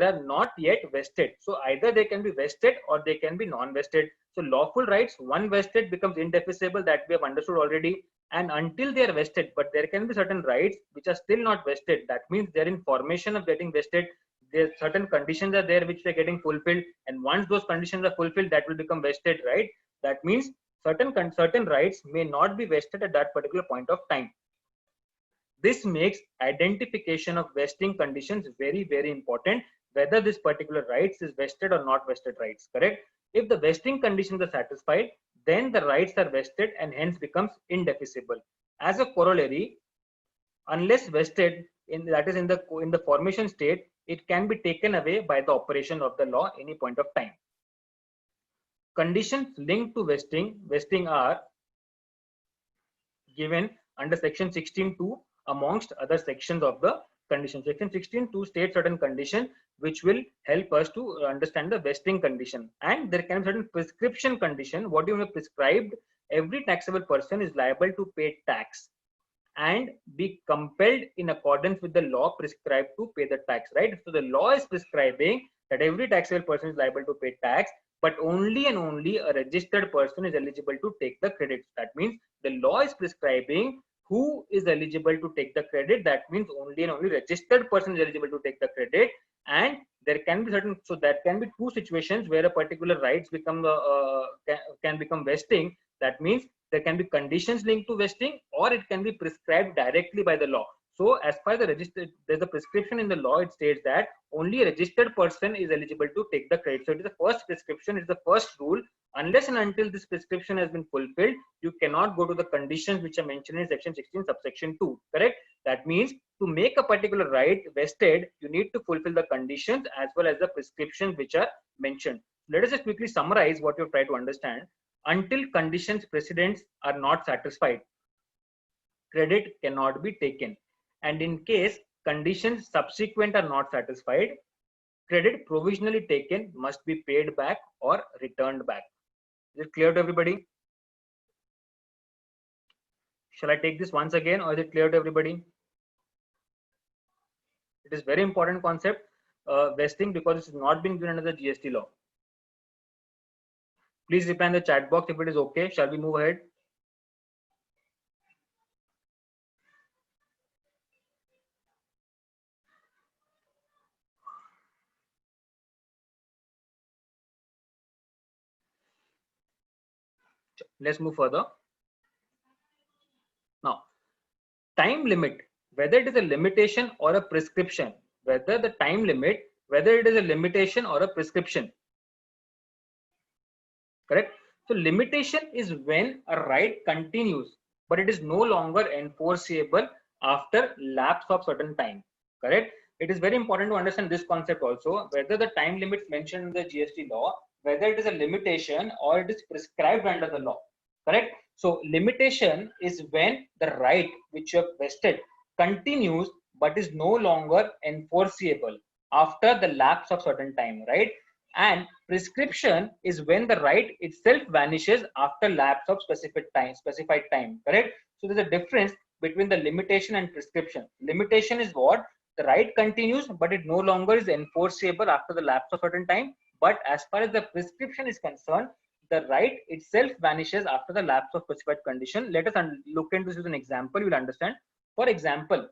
are not yet vested. So either they can be vested or they can be non-vested. So lawful rights, one vested becomes indefeasible, that we have understood already. And until they are vested, but there can be certain rights which are still not vested. That means they're in formation of getting vested. There certain conditions are there which are getting fulfilled, and once those conditions are fulfilled, that will become vested, right? That means certain rights may not be vested at that particular point of time. This makes identification of vesting conditions very, very important, whether this particular rights is vested or not vested rights, correct? If the vesting conditions are satisfied, then the rights are vested and hence becomes indefeasible. As a corollary, unless vested, that is in the formation state, it can be taken away by the operation of the law any point of time. Conditions linked to vesting are given under section 16.2 amongst other sections of the condition. Section 16.2 states certain conditions which will help us to understand the vesting condition, and there can be certain prescription condition. What you have prescribed, every taxable person is liable to pay tax and be compelled in accordance with the law prescribed to pay the tax, right? So the law is prescribing that every taxable person is liable to pay tax, but only and only a registered person is eligible to take the credits. That means the law is prescribing who is eligible to take the credit. That means only and only registered person is eligible to take the credit. And there can be certain, so there can be two situations where a particular rights become can become vesting. That means there can be conditions linked to vesting, or it can be prescribed directly by the law. So as per the registered, there's a prescription in the law. It states that only a registered person is eligible to take the credit. So it is the first prescription, it's the first rule. Unless and until this prescription has been fulfilled, you cannot go to the conditions which are mentioned in section 16 subsection 2, correct? That means to make a particular right vested, you need to fulfill the conditions as well as the prescriptions which are mentioned. Let us just quickly summarize what you've tried to understand. Until conditions precedents are not satisfied, credit cannot be taken. And in case conditions subsequent are not satisfied, credit provisionally taken must be paid back or returned back. Is it clear to everybody? Shall I take this once again, or is it clear to everybody? It is very important concept, vesting, because it has not been given under the GST law. Please reply in the chat box if it is okay. Shall we move ahead? Let's move further. Now, time limit, whether it is a limitation or a prescription, whether the time limit, whether it is a limitation or a prescription, correct? So limitation is when a right continues, but it is no longer enforceable after lapse of certain time, correct? It is very important to understand this concept also, whether the time limits mentioned in the GST law, whether it is a limitation or it is prescribed under the law, correct? So limitation is when the right which you have vested continues but is no longer enforceable after the lapse of certain time, right? And prescription is when the right itself vanishes after lapse of specified time, correct? So there's a difference between the limitation and prescription. Limitation is what? The right continues, but it no longer is enforceable after the lapse of certain time. But as far as the prescription is concerned, the right itself vanishes after the lapse of specified condition. Let us look into this with an example, you will understand. For example,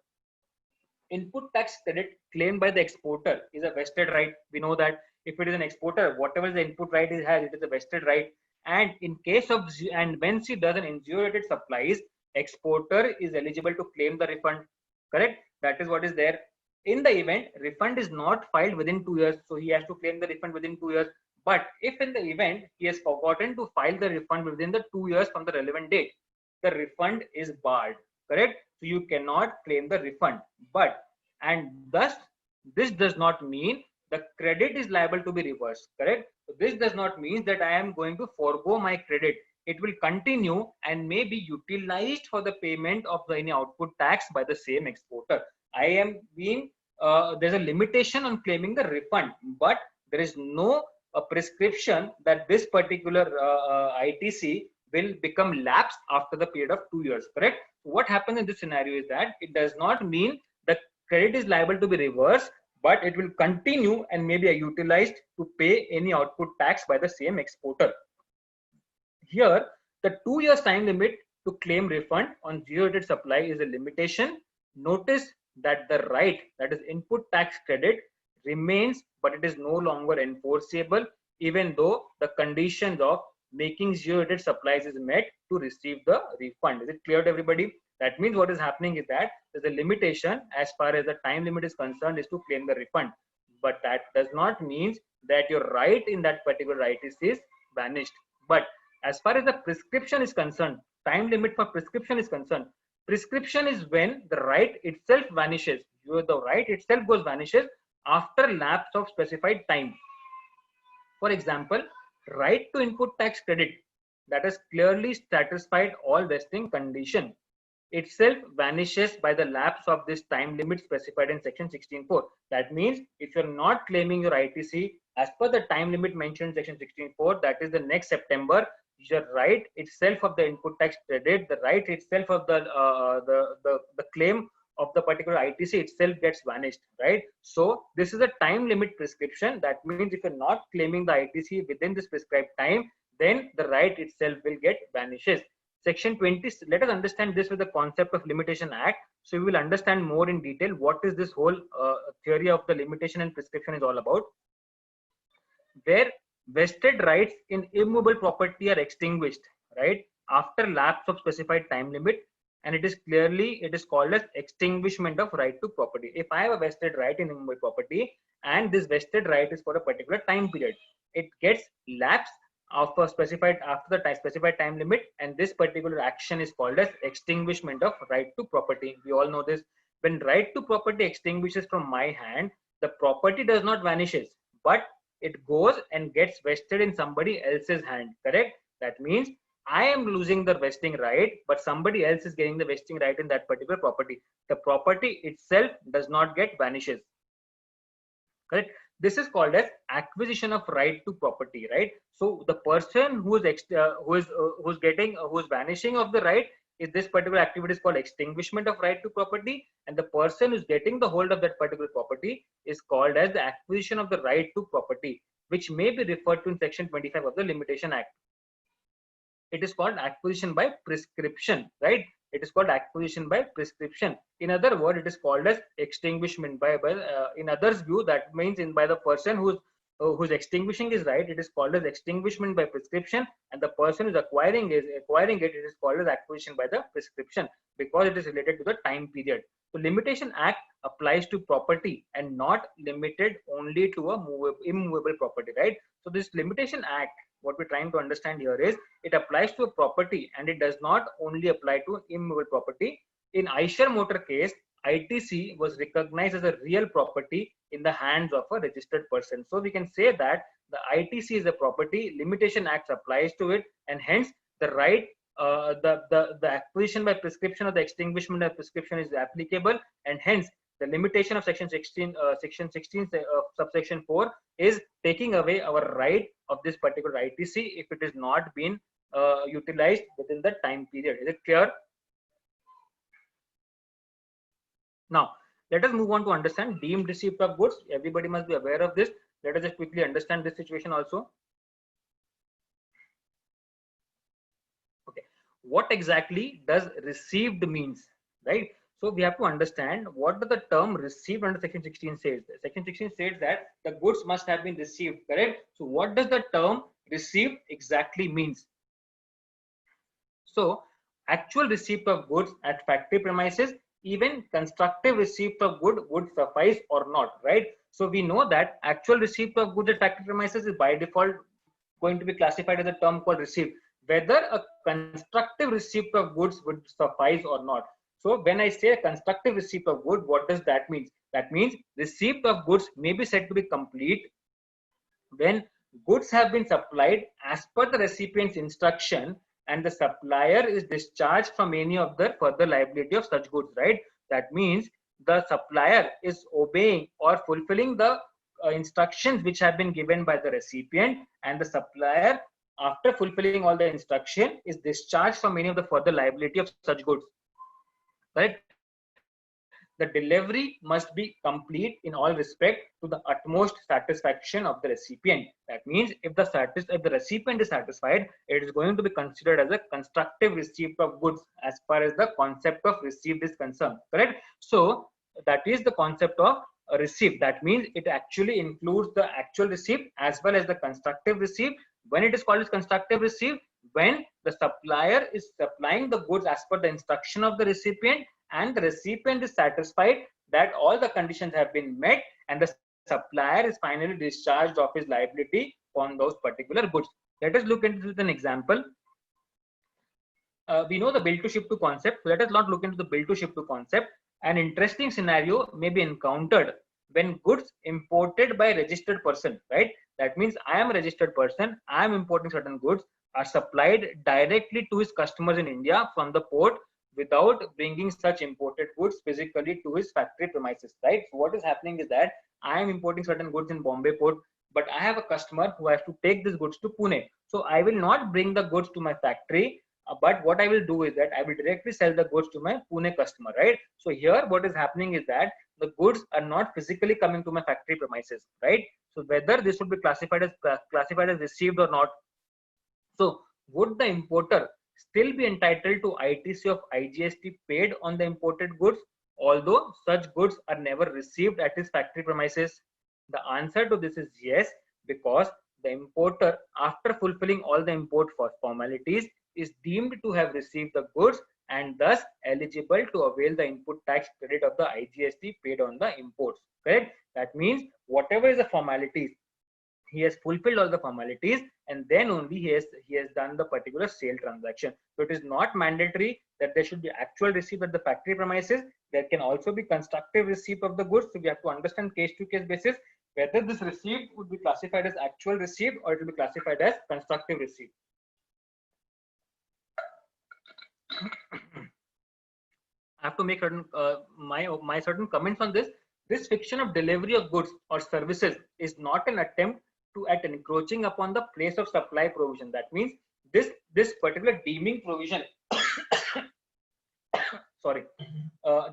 input tax credit claimed by the exporter is a vested right. We know that if it is an exporter, whatever the input right it has, it is a vested right. And in case of, and when she does an zero-rated supplies, exporter is eligible to claim the refund, correct? That is what is there. In the event refund is not filed within 2 years, so he has to claim the refund within 2 years. But if in the event he has forgotten to file the refund within the 2 years from the relevant date, the refund is barred, correct? So you cannot claim the refund. But, and thus this does not mean the credit is liable to be reversed, correct? this does not mean that I am going to forego my credit. It will continue and may be utilized for the payment of any output tax by the same exporter. I am being there's a limitation on claiming the refund, but there is no prescription that this particular ITC will become lapsed after the period of 2 years. Correct? What happens in this scenario is that it does not mean the credit is liable to be reversed, but it will continue and may be utilized to pay any output tax by the same exporter. Here, the 2 years time limit to claim refund on zero-rated supply is a limitation. Notice that the right, that is input tax credit, remains, but it is no longer enforceable, even though the conditions of making zero-rated supplies is met to receive the refund. Is it clear to everybody? That means what is happening is that there's a limitation as far as the time limit is concerned is to claim the refund. But that does not mean that your right in that particular ITC is vanished. But as far as the prescription is concerned, time limit for prescription is concerned, prescription is when the right itself vanishes. The right itself vanishes after lapse of specified time. For example, right to input tax credit that has clearly satisfied all vesting condition itself vanishes by the lapse of this time limit specified in section 16.4. That means if you're not claiming your ITC as per the time limit mentioned in section 16.4, that is the next September, your right itself of the input tax credit, the right itself of the claim of the particular ITC itself gets vanished, right? So this is a time limit prescription. That means if you're not claiming the ITC within this prescribed time, then the right itself will get vanishes. Section 20, let us understand this with the concept of Limitation Act. So we will understand more in detail what is this whole theory of the limitation and prescription is all about. Where vested rights in immovable property are extinguished, right, after lapse of specified time limit, and it is called as extinguishment of right to property. If I have a vested right in immovable property and this vested right is for a particular time period, it gets lapsed after the specified time limit, and this particular action is called as extinguishment of right to property. We all know this. When right to property extinguishes from my hand, the property does not vanishes, but it goes and gets vested in somebody else's hand. Correct? That means I am losing the vesting right, but somebody else is getting the vesting right in that particular property. The property itself does not get vanishes. Correct? This is called as acquisition of right to property, right? So the person who is vanishing of the right is this particular activity is called extinguishment of right to property, and the person who's getting the hold of that particular property is called as the acquisition of the right to property, which may be referred to in section 25 of the Limitation Act. It is called acquisition by prescription, right? It is called acquisition by prescription. In other words, it is called as extinguishment by in others' view, that means by the person who's extinguishing his right, it is called as extinguishment by prescription, and the person who's acquiring it is called as acquisition by the prescription, because it is related to the time period. So Limitation Act applies to property and not limited only to a immovable property, right? So this Limitation Act, what we're trying to understand here is it applies to a property and it does not only apply to immovable property. In Eicher Motor case, ITC was recognized as a real property in the hands of a registered person. So we can say that the ITC is a property, Limitation Act applies to it, and hence the right, the acquisition by prescription or the extinguishment by prescription is applicable, and hence the limitation of section 16 subsection 4 is taking away our right of this particular ITC if it is not been utilized within the time period. Is it clear? Now, let us move on to understand deemed receipt of goods. Everybody must be aware of this. Let us just quickly understand this situation also. Okay, what exactly does received means, right? So we have to understand what the term received under section 16 says. Section 16 says that the goods must have been received, correct? So what does the term received exactly means? So actual receipt of goods at factory premises, even constructive receipt of good would suffice or not, right? So we know that actual receipt of goods at factory premises is by default going to be classified as a term called received. Whether a constructive receipt of goods would suffice or not. So when I say a constructive receipt of goods, what does that mean? That means receipt of goods may be said to be complete when goods have been supplied as per the recipient's instruction and the supplier is discharged from any of the further liability of such goods, right? That means the supplier is obeying or fulfilling the instructions which have been given by the recipient, and the supplier, after fulfilling all the instruction, is discharged from any of the further liability of such goods, right? The delivery must be complete in all respect to the utmost satisfaction of the recipient. That means if the recipient is satisfied, it is going to be considered as a constructive receipt of goods as far as the concept of received is concerned, correct? So that is the concept of a receipt. That means it actually includes the actual receipt as well as the constructive receipt. When it is called as constructive receipt, when the supplier is supplying the goods as per the instruction of the recipient, and the recipient is satisfied that all the conditions have been met, and the supplier is finally discharged of his liability on those particular goods. Let us look into an example. We know the bill to ship to concept. Let us not look into the bill to ship to concept. An interesting scenario may be encountered when goods imported by a registered person, right? That means I am a registered person, I am importing certain goods, are supplied directly to his customers in India from the port without bringing such imported goods physically to his factory premises, right? So what is happening is that I am importing certain goods in Bombay port, but I have a customer who has to take these goods to Pune. So I will not bring the goods to my factory, but what I will do is that I will directly sell the goods to my Pune customer, right? So here what is happening is that the goods are not physically coming to my factory premises, right? So whether this would be classified as received or not. So would the importer still be entitled to ITC of IGST paid on the imported goods, although such goods are never received at his factory premises? The answer to this is yes, because the importer, after fulfilling all the import formalities, is deemed to have received the goods and thus eligible to avail the input tax credit of the IGST paid on the imports, correct? That means whatever is the formalities, he has fulfilled all the formalities, and then only he has done the particular sale transaction. So it is not mandatory that there should be actual receipt at the factory premises. There can also be constructive receipt of the goods. So we have to understand case to case basis whether this receipt would be classified as actual receipt or it will be classified as constructive receipt. I have to make certain my certain comments on this. This fiction of delivery of goods or services is not an attempt at encroaching upon the place of supply provision. That means this particular deeming provision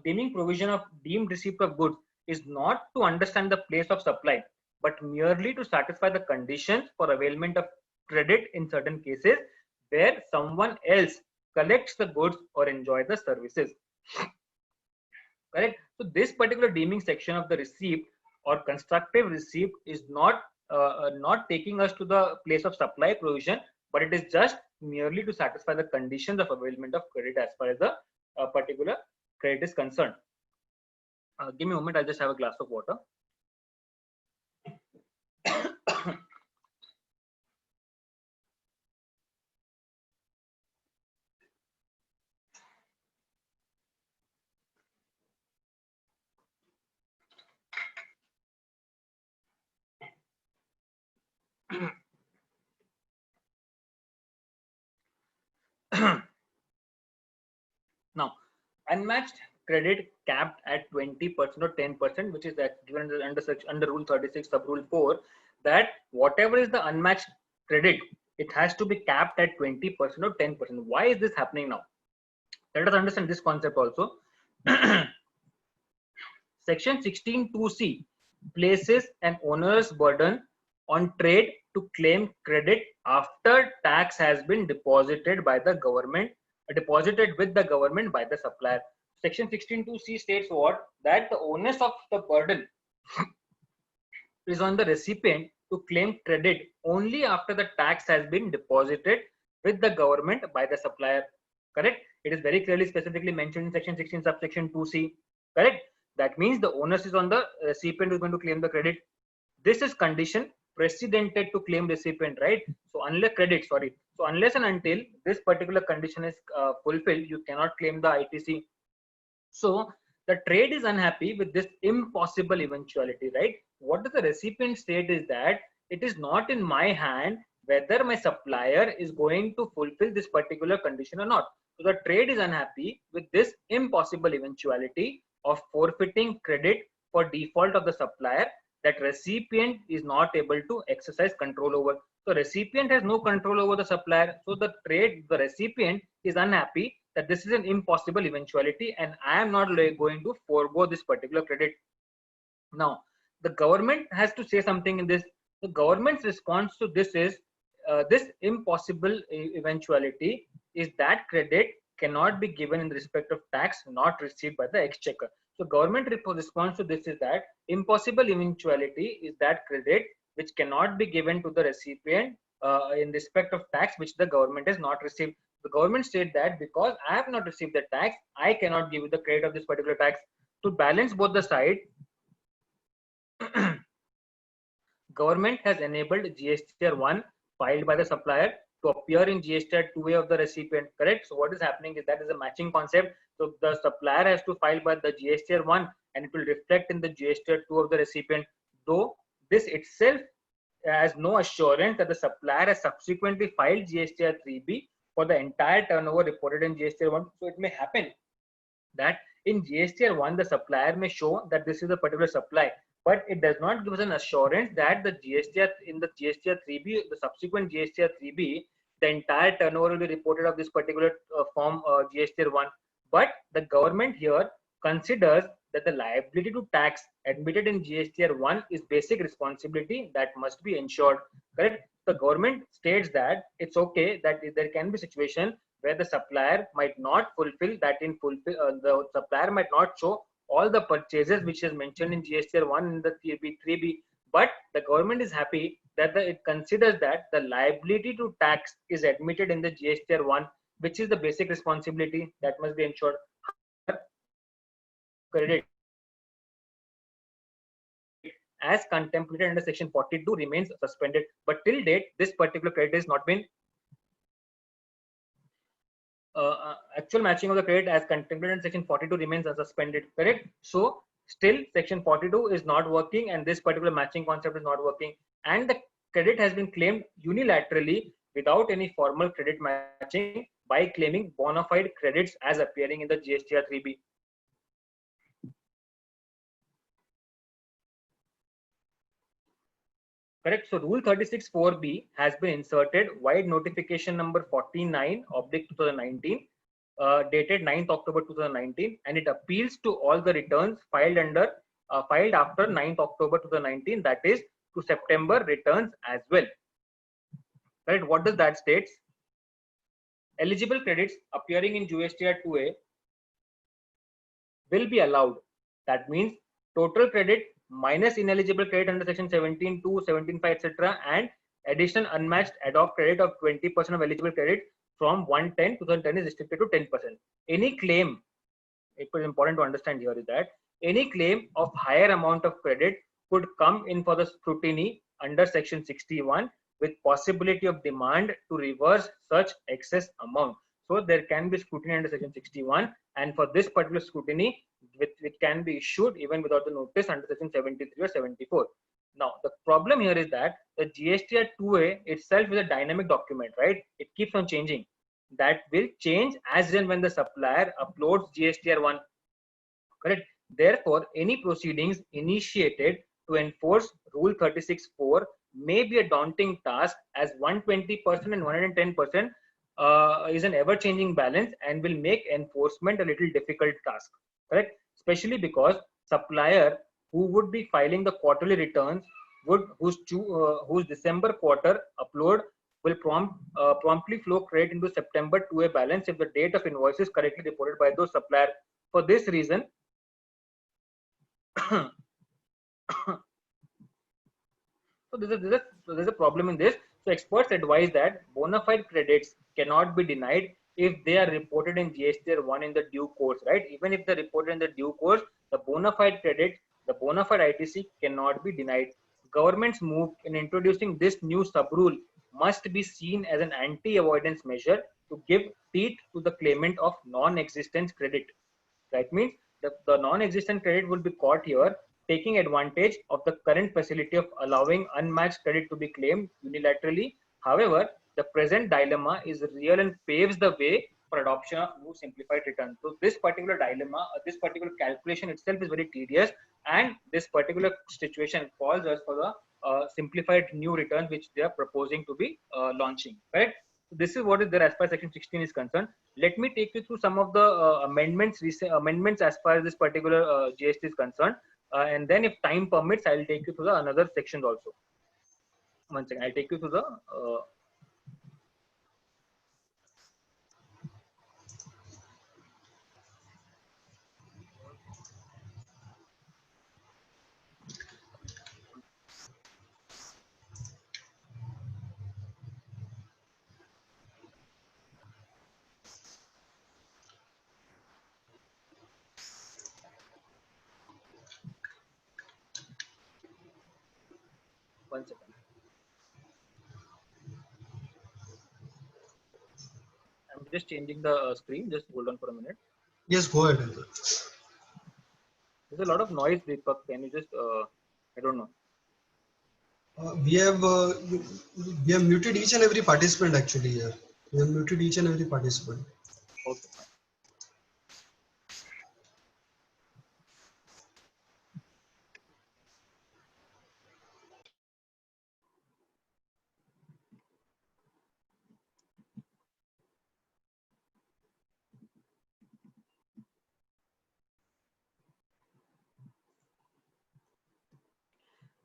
deeming provision of deemed receipt of goods is not to understand the place of supply, but merely to satisfy the conditions for availment of credit in certain cases where someone else collects the goods or enjoy the services, correct? So this particular deeming section of the receipt or constructive receipt is not taking us to the place of supply provision, but it is just merely to satisfy the conditions of availment of credit as far as the particular credit is concerned. Give me a moment, I'll just have a glass of water. Now, unmatched credit capped at 20% or 10%, which is given under Rule 36 sub Rule 4, that whatever is the unmatched credit, it has to be capped at 20% or 10%. Why is this happening now? Let us understand this concept also. Section 16(2)(c) places an onerous burden on trade to claim credit after tax has been deposited by the government, deposited with the government by the supplier. Section 16(2)(c) states what? That the onus of the burden is on the recipient to claim credit only after the tax has been deposited with the government by the supplier, correct? It is very clearly specifically mentioned in section 16 subsection 2(c), correct? That means the onus is on the recipient who is going to claim the credit. This is condition precedented to claim recipient, right? So unless and until this particular condition is fulfilled, you cannot claim the ITC. So the trade is unhappy with this impossible eventuality, right? What does the recipient state is that it is not in my hand whether my supplier is going to fulfill this particular condition or not. So the trade is unhappy with this impossible eventuality of forfeiting credit for default of the supplier that recipient is not able to exercise control over. So recipient has no control over the supplier. So the recipient is unhappy that this is an impossible eventuality and I am not going to forego this particular credit. Now, the government has to say something in this. The government's response to this is this impossible eventuality is that credit cannot be given in respect of tax not received by the exchequer. So government response to this is that impossible eventuality is that credit which cannot be given to the recipient in respect of tax which the government has not received. The government said that because I have not received the tax, I cannot give you the credit of this particular tax. To balance both the sides, government has enabled GSTR 1 filed by the supplier to appear in GSTR 2A of the recipient, correct? So what is happening is that is a matching concept. So the supplier has to file by the GSTR 1 and it will reflect in the GSTR 2 of the recipient, though this itself has no assurance that the supplier has subsequently filed GSTR 3B for the entire turnover reported in GSTR 1. So it may happen that in GSTR 1 the supplier may show that this is a particular supply, but it does not give us an assurance that the GSTR in the GSTR 3B, the subsequent GSTR 3B, the entire turnover will be reported of this particular form GSTR 1. But the government here considers that the liability to tax admitted in GSTR 1 is basic responsibility that must be ensured, correct? The government states that it's okay that there can be situation where the supplier might not fulfill that the supplier might not show all the purchases which is mentioned in GSTR 1 in the 3B, but the government is happy that it considers that the liability to tax is admitted in the GSTR 1, which is the basic responsibility that must be ensured. Credit as contemplated under section 42 remains suspended, but till date this particular credit has not been actual matching of the credit as contemplated in section 42 remains suspended, correct? So still section 42 is not working and this particular matching concept is not working, and the credit has been claimed unilaterally without any formal credit matching by claiming bona fide credits as appearing in the GSTR 3B. Correct. So rule 36(4)(b) has been inserted wide notification number 49/2019 dated 9th October 2019, and it appeals to all the returns filed after 9th October 2019, that is to September returns as well. Correct. What does that state? Eligible credits appearing in GSTR 2A will be allowed. That means total credit minus ineligible credit under section 17(2), 17(5), etc., and additional unmatched ad hoc credit of 20% of eligible credit from 2010 is restricted to 10%. Any claim, it is important to understand here is that any claim of higher amount of credit could come in for the scrutiny under section 61 with possibility of demand to reverse such excess amount. So there can be scrutiny under section 61, and for this particular scrutiny, which can be issued even without the notice under section 73 or 74. Now, the problem here is that the GSTR 2A itself is a dynamic document, right? It keeps on changing. That will change as and when the supplier uploads GSTR 1. Correct. Therefore, any proceedings initiated to enforce Rule 36(4) may be a daunting task, as 120% and 110% is an ever-changing balance and will make enforcement a little difficult task. Correct. Especially because supplier who would be filing the quarterly returns whose December quarter upload will promptly flow credit into September 2A balance if the date of invoice is correctly reported by those supplier. For this reason, so there's a problem in this. So experts advise that bona fide credits cannot be denied if they are reported in GSTR 1 in the due course, right? Even if they're reported in the due course, the bona fide credit, the bona fide ITC cannot be denied. Government's move in introducing this new sub-rule must be seen as an anti-avoidance measure to give teeth to the claimant of non-existence credit. That means the non-existent credit will be caught here taking advantage of the current facility of allowing unmatched credit to be claimed unilaterally. However, the present dilemma is real and paves the way for adoption of new simplified returns. So this particular dilemma, this particular calculation itself is very tedious, and this particular situation calls us for the simplified new returns which they are proposing to be launching. Right. So this is what is there as far as section 16 is concerned. Let me take you through some of the amendments as far as this particular GST is concerned, and then if time permits, I will take you through the another sections also. One second, I'll take you through the. One second. I'm just changing the screen. Just hold on for a minute. Yes, go ahead, Ankit. There's a lot of noise, Deepak. Can you just? I don't know. We have muted each and every participant actually here. We have muted each and every participant. Okay. Fine.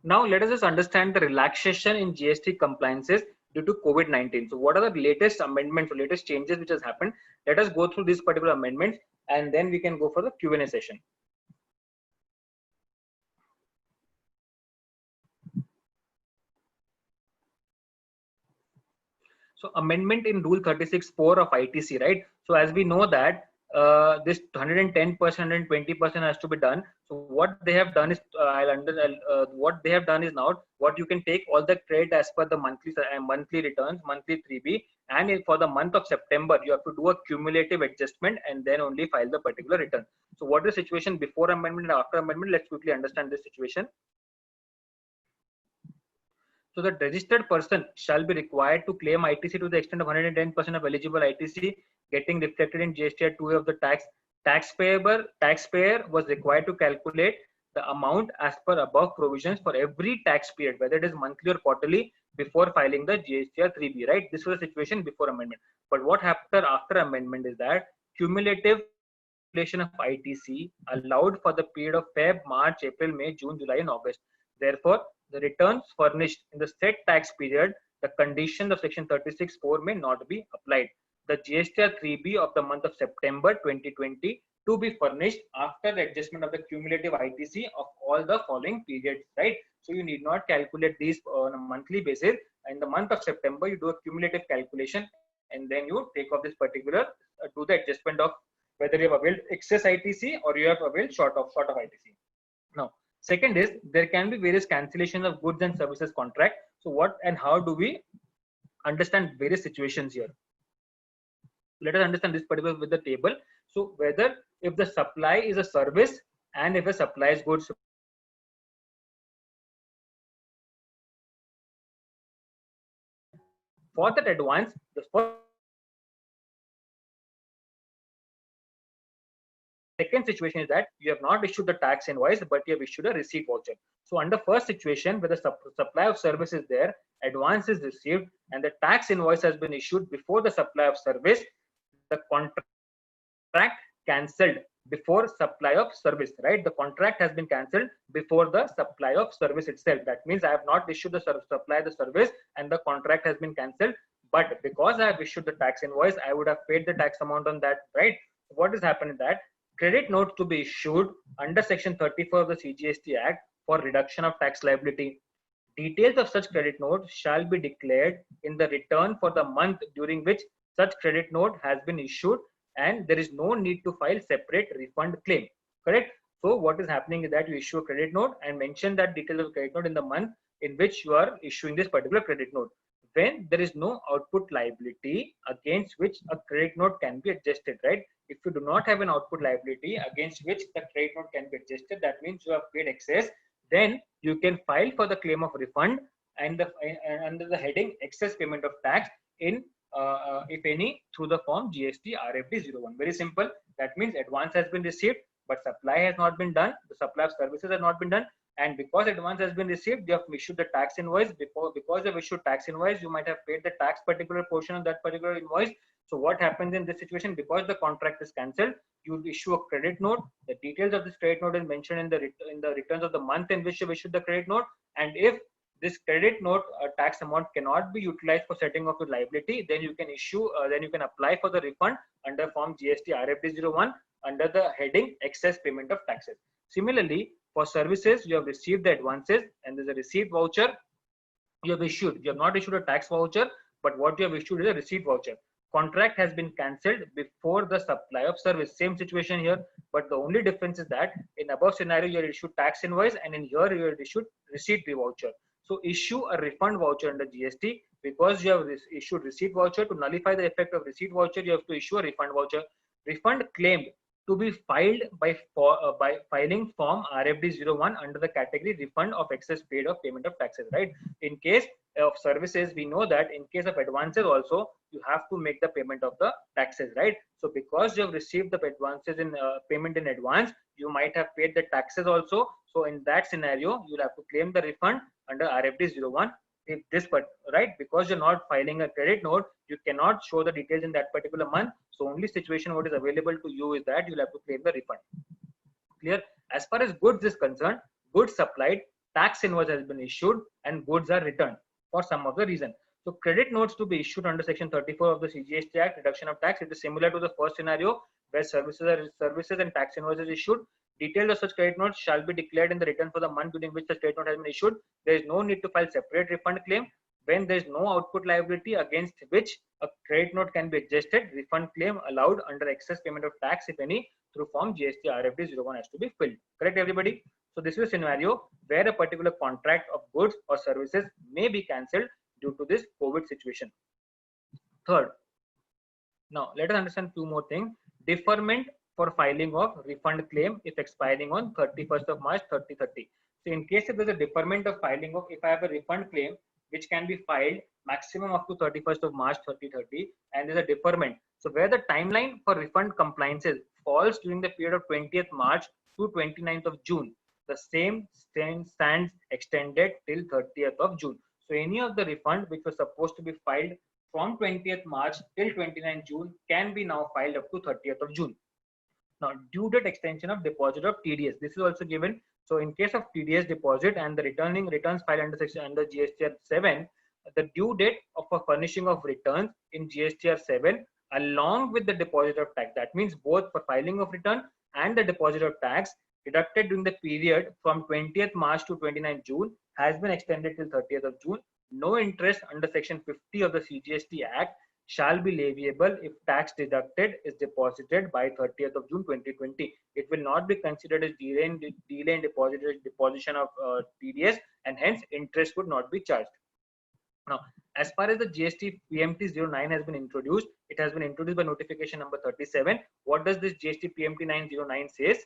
Now let us just understand the relaxation in GST compliances due to COVID-19. So what are the latest amendments or latest changes which has happened? Let us go through these particular amendments and then we can go for the Q&A session. So amendment in Rule 36(4) of ITC, right? So as we know that this 110%, 120% has to be done. So what they have done is what they have done is now what you can take all the credit as per the monthly returns, monthly 3B, and for the month of September you have to do a cumulative adjustment and then only file the particular return. So what is the situation before amendment and after amendment? Let's quickly understand this situation. So the registered person shall be required to claim ITC to the extent of 110% of eligible ITC getting reflected in GST at 2A of the tax. Taxpayer was required to calculate the amount as per above provisions for every tax period, whether it is monthly or quarterly, before filing the GSTR 3B, right? This was the situation before amendment. But what happened after amendment is that cumulative calculation of ITC allowed for the period of Feb, March, April, May, June, July, and August. Therefore, the returns furnished in the said tax period, the condition of section 36(4) may not be applied. The GSTR 3B of the month of September 2020 to be furnished after the adjustment of the cumulative ITC of all the following periods, right? So you need not calculate these on a monthly basis. In the month of September, you do a cumulative calculation and then you take off this particular, do the adjustment of whether you have availed excess ITC or you have availed short of ITC. Now, second is there can be various cancellations of goods and services contract. So what and how do we understand various situations here? Let us understand this particular with the table. So whether if the supply is a service and if a supply is goods. For that advance, the first second situation is that you have not issued the tax invoice, but you have issued a receipt voucher. So under first situation, where the supply of service is there, advance is received, and the tax invoice has been issued before the supply of service, the contract cancelled before supply of service, right? The contract has been cancelled before the supply of service itself. That means I have not issued the supply the service and the contract has been cancelled. But because I have issued the tax invoice, I would have paid the tax amount on that, right? What has happened is that credit notes to be issued under section 34 of the CGST Act for reduction of tax liability. Details of such credit note shall be declared in the return for the month during which such credit note has been issued, and there is no need to file separate refund claim. Correct? So what is happening is that you issue a credit note and mention that details of credit note in the month in which you are issuing this particular credit note. when there is no output liability against which a credit note can be adjusted, right? If you do not have an output liability against which the credit note can be adjusted, that means you have paid excess, then you can file for the claim of refund and under the heading excess payment of tax in if any through the form GST RFD 01. Very simple. That means advance has been received but supply has not been done, the supply of services has not been done, and because advance has been received, you have issued the tax invoice. Because you have issued tax invoice, you might have paid the tax particular portion of that particular invoice. So what happens in this situation? Because the contract is cancelled, you issue a credit note. The details of this credit note is mentioned in the returns of the month in which you issued the credit note. And if this credit note tax amount cannot be utilized for setting off your liability, then you can apply for the refund under form GST RFD 01 under the heading excess payment of taxes. Similarly, for services, you have received the advances and there's a receipt voucher you have issued. You have not issued a tax voucher, but what you have issued is a receipt voucher. Contract has been cancelled before the supply of service. Same situation here, but the only difference is that in above scenario, you have issued tax invoice and in here you have issued receipt voucher. So issue a refund voucher under GST. Because you have issued receipt voucher, to nullify the effect of receipt voucher, you have to issue a refund voucher. Refund claimed to be filed by filing form RFD 01 under the category refund of excess paid of payment of taxes, right? In case of services, we know that in case of advances also, you have to make the payment of the taxes, right? So because you have received the advances in payment in advance, you might have paid the taxes also. So in that scenario, you'll have to claim the refund under RFD 01. If this, but right, because you're not filing a credit note, you cannot show the details in that particular month. So only situation what is available to you is that you'll have to claim the refund. Clear? As far as goods is concerned, goods supplied, tax invoice has been issued and goods are returned for some of the reason. So credit notes to be issued under section 34 of the CGST Act, reduction of tax. It is similar to the first scenario where services and tax invoices issued. Details of such credit notes shall be declared in the return for the month during which the credit note has been issued. There is no need to file separate refund claim. When there is no output liability against which a credit note can be adjusted, refund claim allowed under excess payment of tax, if any, through form GST RFD 01 has to be filled. Correct, everybody? So this is a scenario where a particular contract of goods or services may be cancelled due to this COVID situation. Third, now let us understand two more things. Deferment for filing of refund claim if expiring on 31st of March 2030. So in case if there's a deferment of filing of, if I have a refund claim which can be filed maximum up to 31st of March 2030 and there's a deferment. So where the timeline for refund compliances falls during the period of 20th March to 29th of June, the same stands extended till 30th of June. So any of the refund which was supposed to be filed from 20th March till 29th June can be now filed up to 30th of June. Now, due date extension of deposit of TDS. This is also given. So, in case of TDS deposit and the returns filed under GSTR 7, the due date of a furnishing of returns in GSTR 7 along with the deposit of tax. That means both for filing of return and the deposit of tax deducted during the period from 20th March to 29th June has been extended till 30th of June. No interest under section 50 of the CGST Act shall be leviable if tax deducted is deposited by 30th of June 2020. It will not be considered as delay in deposition of TDS, and hence interest would not be charged. Now, as far as the GST PMT 09 has been introduced, it has been introduced by notification number 37. What does this GST PMT 909 says?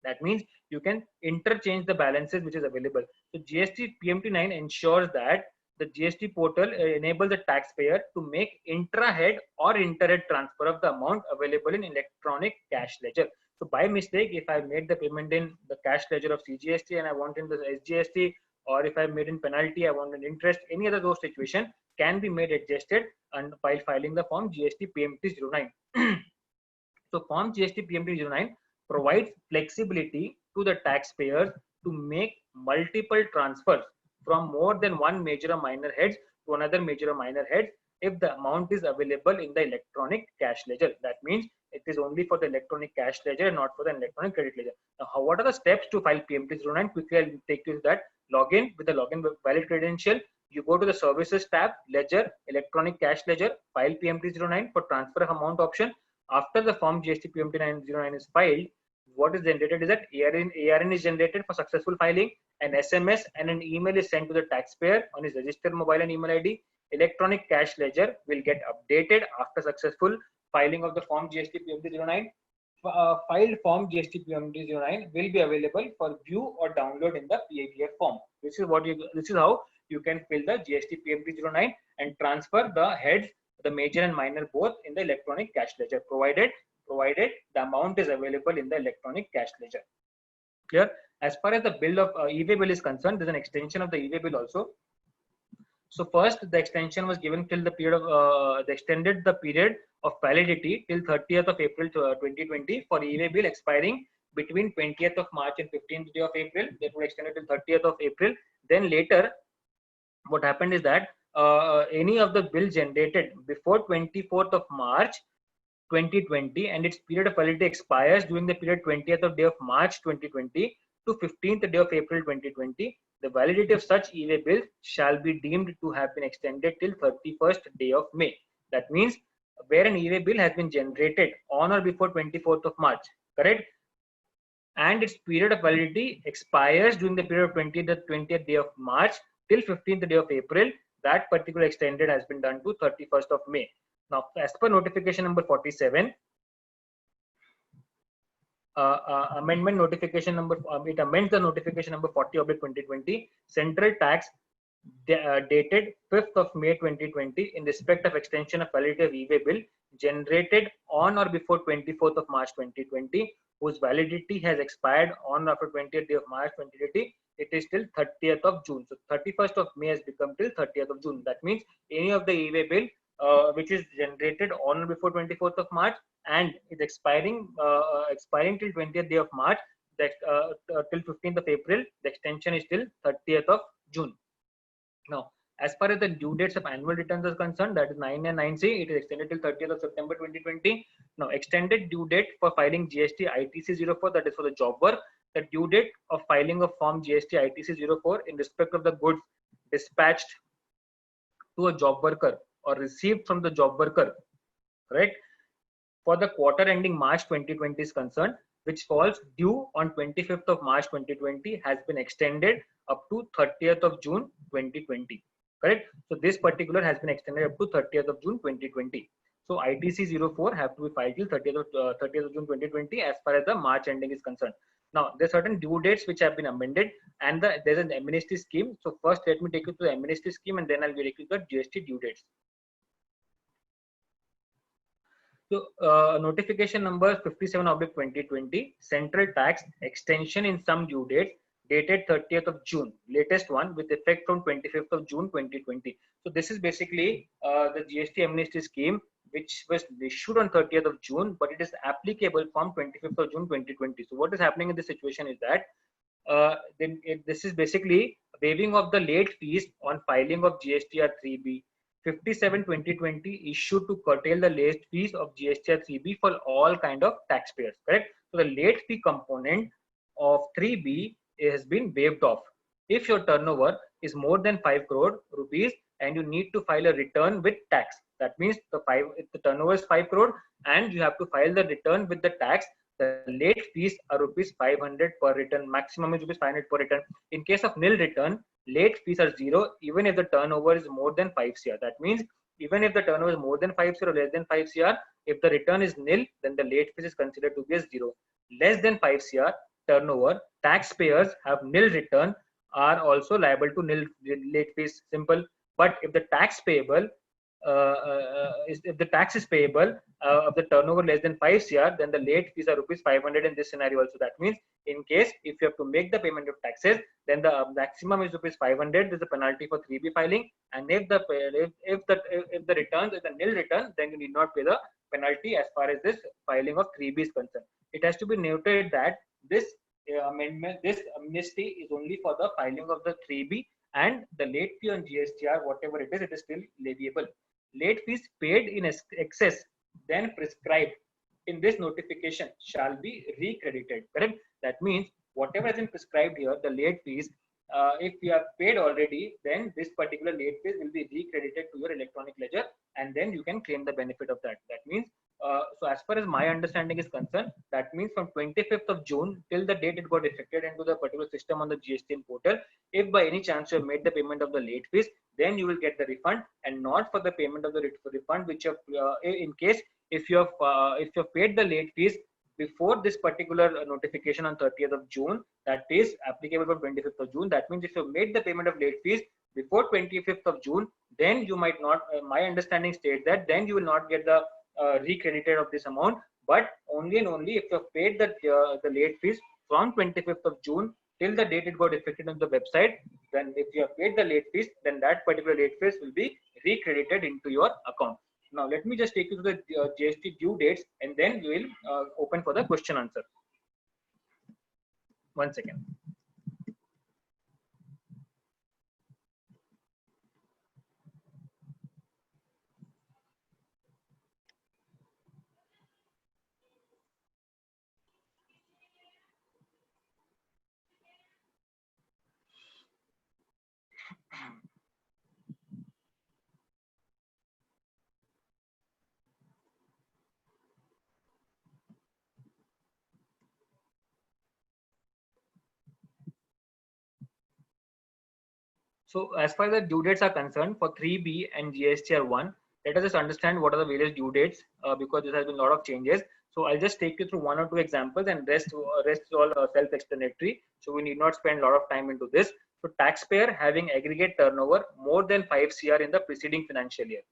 That means you can interchange the balances which is available. So GST PMT 9 ensures that the GST portal enables the taxpayer to make intra-head or inter-head transfer of the amount available in electronic cash ledger. So by mistake, if I made the payment in the cash ledger of CGST and I want in the SGST, or if I made in penalty, I want an interest, any other those situation can be made adjusted and while filing the form GST PMT 09. So form GST PMT 09 provides flexibility to the taxpayers to make multiple transfers from more than one major or minor heads to another major or minor heads if the amount is available in the electronic cash ledger. That means it is only for the electronic cash ledger and not for the electronic credit ledger. Now, what are the steps to file PMT 09? Quickly, I'll take you to that. Login with the login valid credential. You go to the services tab, ledger, electronic cash ledger, file PMT 09 for transfer of amount option. After the form GST PMT 909 is filed, what is generated is that ARN is generated for successful filing. An SMS and an email is sent to the taxpayer on his registered mobile and email ID. electronic cash ledger will get updated after successful filing of the form GST PMD09. Filed form GST PMD09 will be available for view or download in the PABF form. This is how you can fill the GST PMD09 and transfer the heads, the major and minor both in the electronic cash ledger, provided the amount is available in the electronic cash ledger. Clear? As far as the bill of e-way bill is concerned, there's an extension of the e-way bill also. So first, the extension was given till the period of they extended the period of validity till 30th of April 2020 for e-way bill expiring between 20th of March and 15th day of April. That would extend it till 30th of April. Then later, what happened is that any of the bill generated before 24th of March 2020 and its period of validity expires during the period 20th of day of March 2020 to 15th day of April 2020, the validity of such e-way bill shall be deemed to have been extended till 31st day of May. That means where an e-way bill has been generated on or before 24th of March, correct? And its period of validity expires during the period of 20th day of March till 15th day of April, that particular extended has been done to 31st of May. Now, as per notification number 47, amendment notification number, it amends the notification number 40/2020, central tax dated 5th of May 2020 in respect of extension of validity of e-way bill generated on or before 24th of March 2020, whose validity has expired on or after 20th day of March 2020, it is till 30th of June. So 31st of May has become till 30th of June. That means any of the e-way bill which is generated on or before 24th of March and is expiring till 20th day of March, that till 15th of April, the extension is till 30th of June. Now, as far as the due dates of annual returns are concerned, that is 9 and 9C, it is extended till 30th of September 2020. Now, extended due date for filing GST ITC 04, that is for the job work. The due date of filing of form GST ITC 04 in respect of the goods dispatched to a job worker or received from the job worker, right? For the quarter ending March 2020 is concerned, which falls due on 25th of March 2020, has been extended up to 30th of June 2020, correct? So this particular has been extended up to 30th of June 2020. So ITC 04 have to be filed till 30th of June 2020 as far as the March ending is concerned. Now, there are certain due dates which have been amended, and there's an amnesty scheme. So first, let me take you to the amnesty scheme, and then I'll take you to the GST due dates. So, notification number 57/2020, central tax extension in some due dates dated 30th of June, latest one with effect from 25th of June 2020. So this is basically the GST amnesty scheme which was issued on 30th of June, but it is applicable from 25th of June 2020. So what is happening in this situation is that this is basically waiving of the late fees on filing of GSTR 3B. 57/2020 issued to curtail the late fees of GSTR 3B for all kind of taxpayers, correct? So the late fee component of 3B has been waived off. If your turnover is more than 5 crore rupees and you need to file a return with tax, that means if the turnover is 5 crore and you have to file the return with the tax, the late fees are rupees 500 per return, maximum is rupees 500 per return. In case of nil return, late fees are 0 even if the turnover is more than 5 CR. That means even if the turnover is more than 5 CR or less than 5 CR, if the return is nil, then the late fees is considered to be as 0. Less than 5 CR turnover, taxpayers have nil return are also liable to nil late fees. Simple. But if the tax payable if the tax is payable of the turnover less than 5 CR, then the late fees are rupees 500 in this scenario also. That means in case if you have to make the payment of taxes, then the maximum is rupees 500. There's a penalty for 3B filing, and if the returns is a nil return, then you need not pay the penalty as far as this filing of 3B is concerned. It has to be noted that this amendment, this amnesty is only for the filing of the 3B, and the late fee on GSTR, whatever it is still leviable. Late fees paid in excess then prescribed in this notification shall be recredited, correct? That means whatever has been prescribed here, the late fees, if you have paid already, then this particular late fees will be recredited to your electronic ledger, and then you can claim the benefit of that. That means, so So as far as my understanding is concerned, that means from 25th of June till the date it got effected into the particular system on the GSTN portal, if by any chance you have made the payment of the late fees, then you will get the refund, and not for the payment of the refund which you have, in case if you have paid the late fees before this particular notification on 30th of June, that is applicable for 25th of June. That means if you made the payment of late fees before 25th of June, then you might not, my understanding states that then you will not get the recredited of this amount, but only and only if you have paid the late fees from 25th of June till the date it got effected on the website. Then if you have paid the late fees, then that particular late fees will be recredited into your account. Now let me just take you to the GST due dates, and then we will open for the question answer. One second. So as far as the due dates are concerned for 3B and GSTR 1, let us just understand what are the various due dates because there has been a lot of changes. So I'll just take you through one or two examples, and rest is all self-explanatory. So we need not spend a lot of time into this. So taxpayer having aggregate turnover more than 5 CR in the preceding financial year.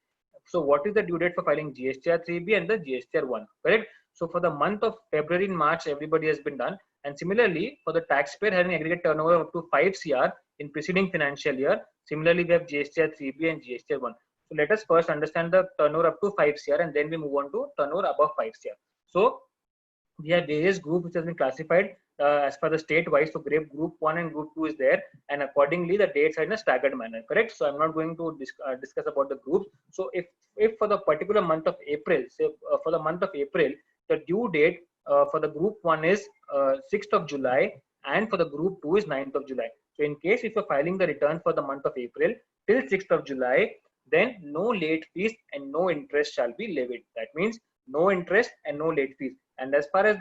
So what is the due date for filing GSTR 3B and the GSTR 1? Correct. So for the month of February and March, everybody has been done. And similarly, for the taxpayer having aggregate turnover up to 5 CR in preceding financial year, similarly we have GSTR 3B and GSTR 1. So let us first understand the turnover up to 5 CR, and then we move on to turnover above 5 CR. So we have various groups which has been classified as per the state wise. So group 1 and group 2 is there, and accordingly the dates are in a staggered manner. Correct. So I'm not going to discuss about the groups. So if for the particular month of April, say for the month of April, the due date for the group 1 is 6th of July, and for the group 2 is 9th of July. So in case if you're filing the return for the month of April till 6th of July, then no late fees and no interest shall be levied. That means no interest and no late fees. And as far as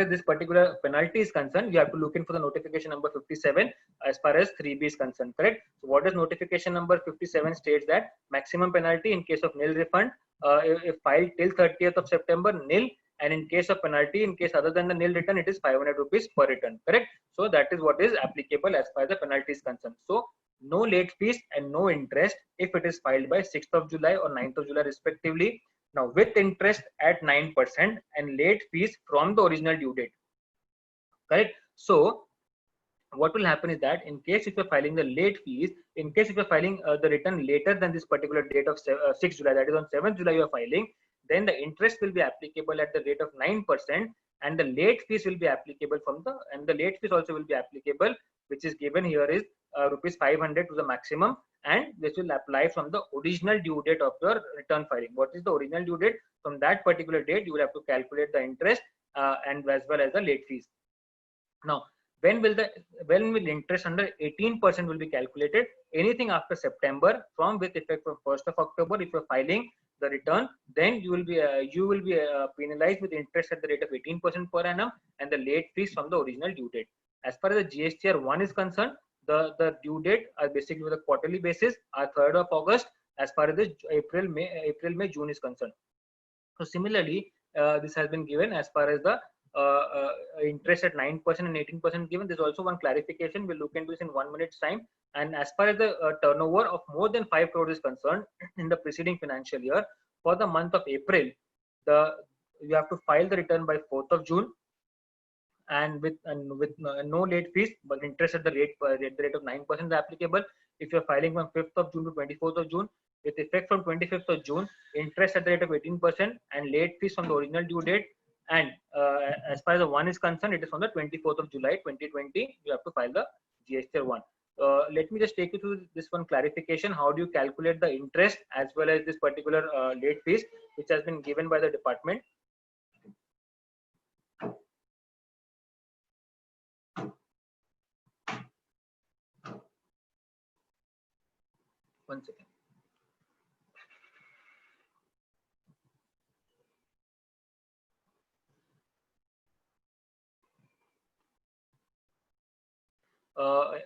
this particular penalty is concerned, you have to look in for the notification number 57 as far as 3B is concerned. Correct. So what does notification number 57 states? That maximum penalty in case of nil refund if filed till 30th of September, nil, and in case of penalty in case other than the nil return, it is 500 rupees per return. Correct. So that is what is applicable as far as the penalty is concerned. So no late fees and no interest if it is filed by 6th of July or 9th of July respectively. Now with interest at 9% and late fees from the original due date. Correct. So what will happen is that in case if you're filing the late fees, in case if you're filing the return later than this particular date of 6th July, that is on 7th July you're filing, then the interest will be applicable at the rate of 9%, and the late fees will be applicable and the late fees also will be applicable, which is given here is rupees 500 to the maximum, and this will apply from the original due date of your return filing. What is the original due date? From that particular date you will have to calculate the interest and as well as the late fees. Now when will interest under 18% will be calculated? Anything after September, from with effect from 1st of October, if you're filing the return, then you will be penalized with interest at the rate of 18% per annum and the late fees from the original due date. As far as the GSTR 1 is concerned, the due date are basically with a quarterly basis are 3rd of August as far as the April, May, June is concerned. So similarly, this has been given as far as the interest at 9% and 18% given. There's also one clarification. We'll look into this in 1 minute's time. And as far as the turnover of more than 5 crores is concerned in the preceding financial year, for the month of April, you have to file the return by 4th of June, and with no late fees, but interest at the rate of 9% is applicable. If you're filing from 5th of June to 24th of June, with effect from 25th of June, interest at the rate of 18% and late fees from the original due date. And as far as the 1 is concerned, it is on the 24th of July 2020. You have to file the GSTR 1. Let me just take you through this one clarification. How do you calculate the interest as well as this particular late fees, which has been given by the department? One second.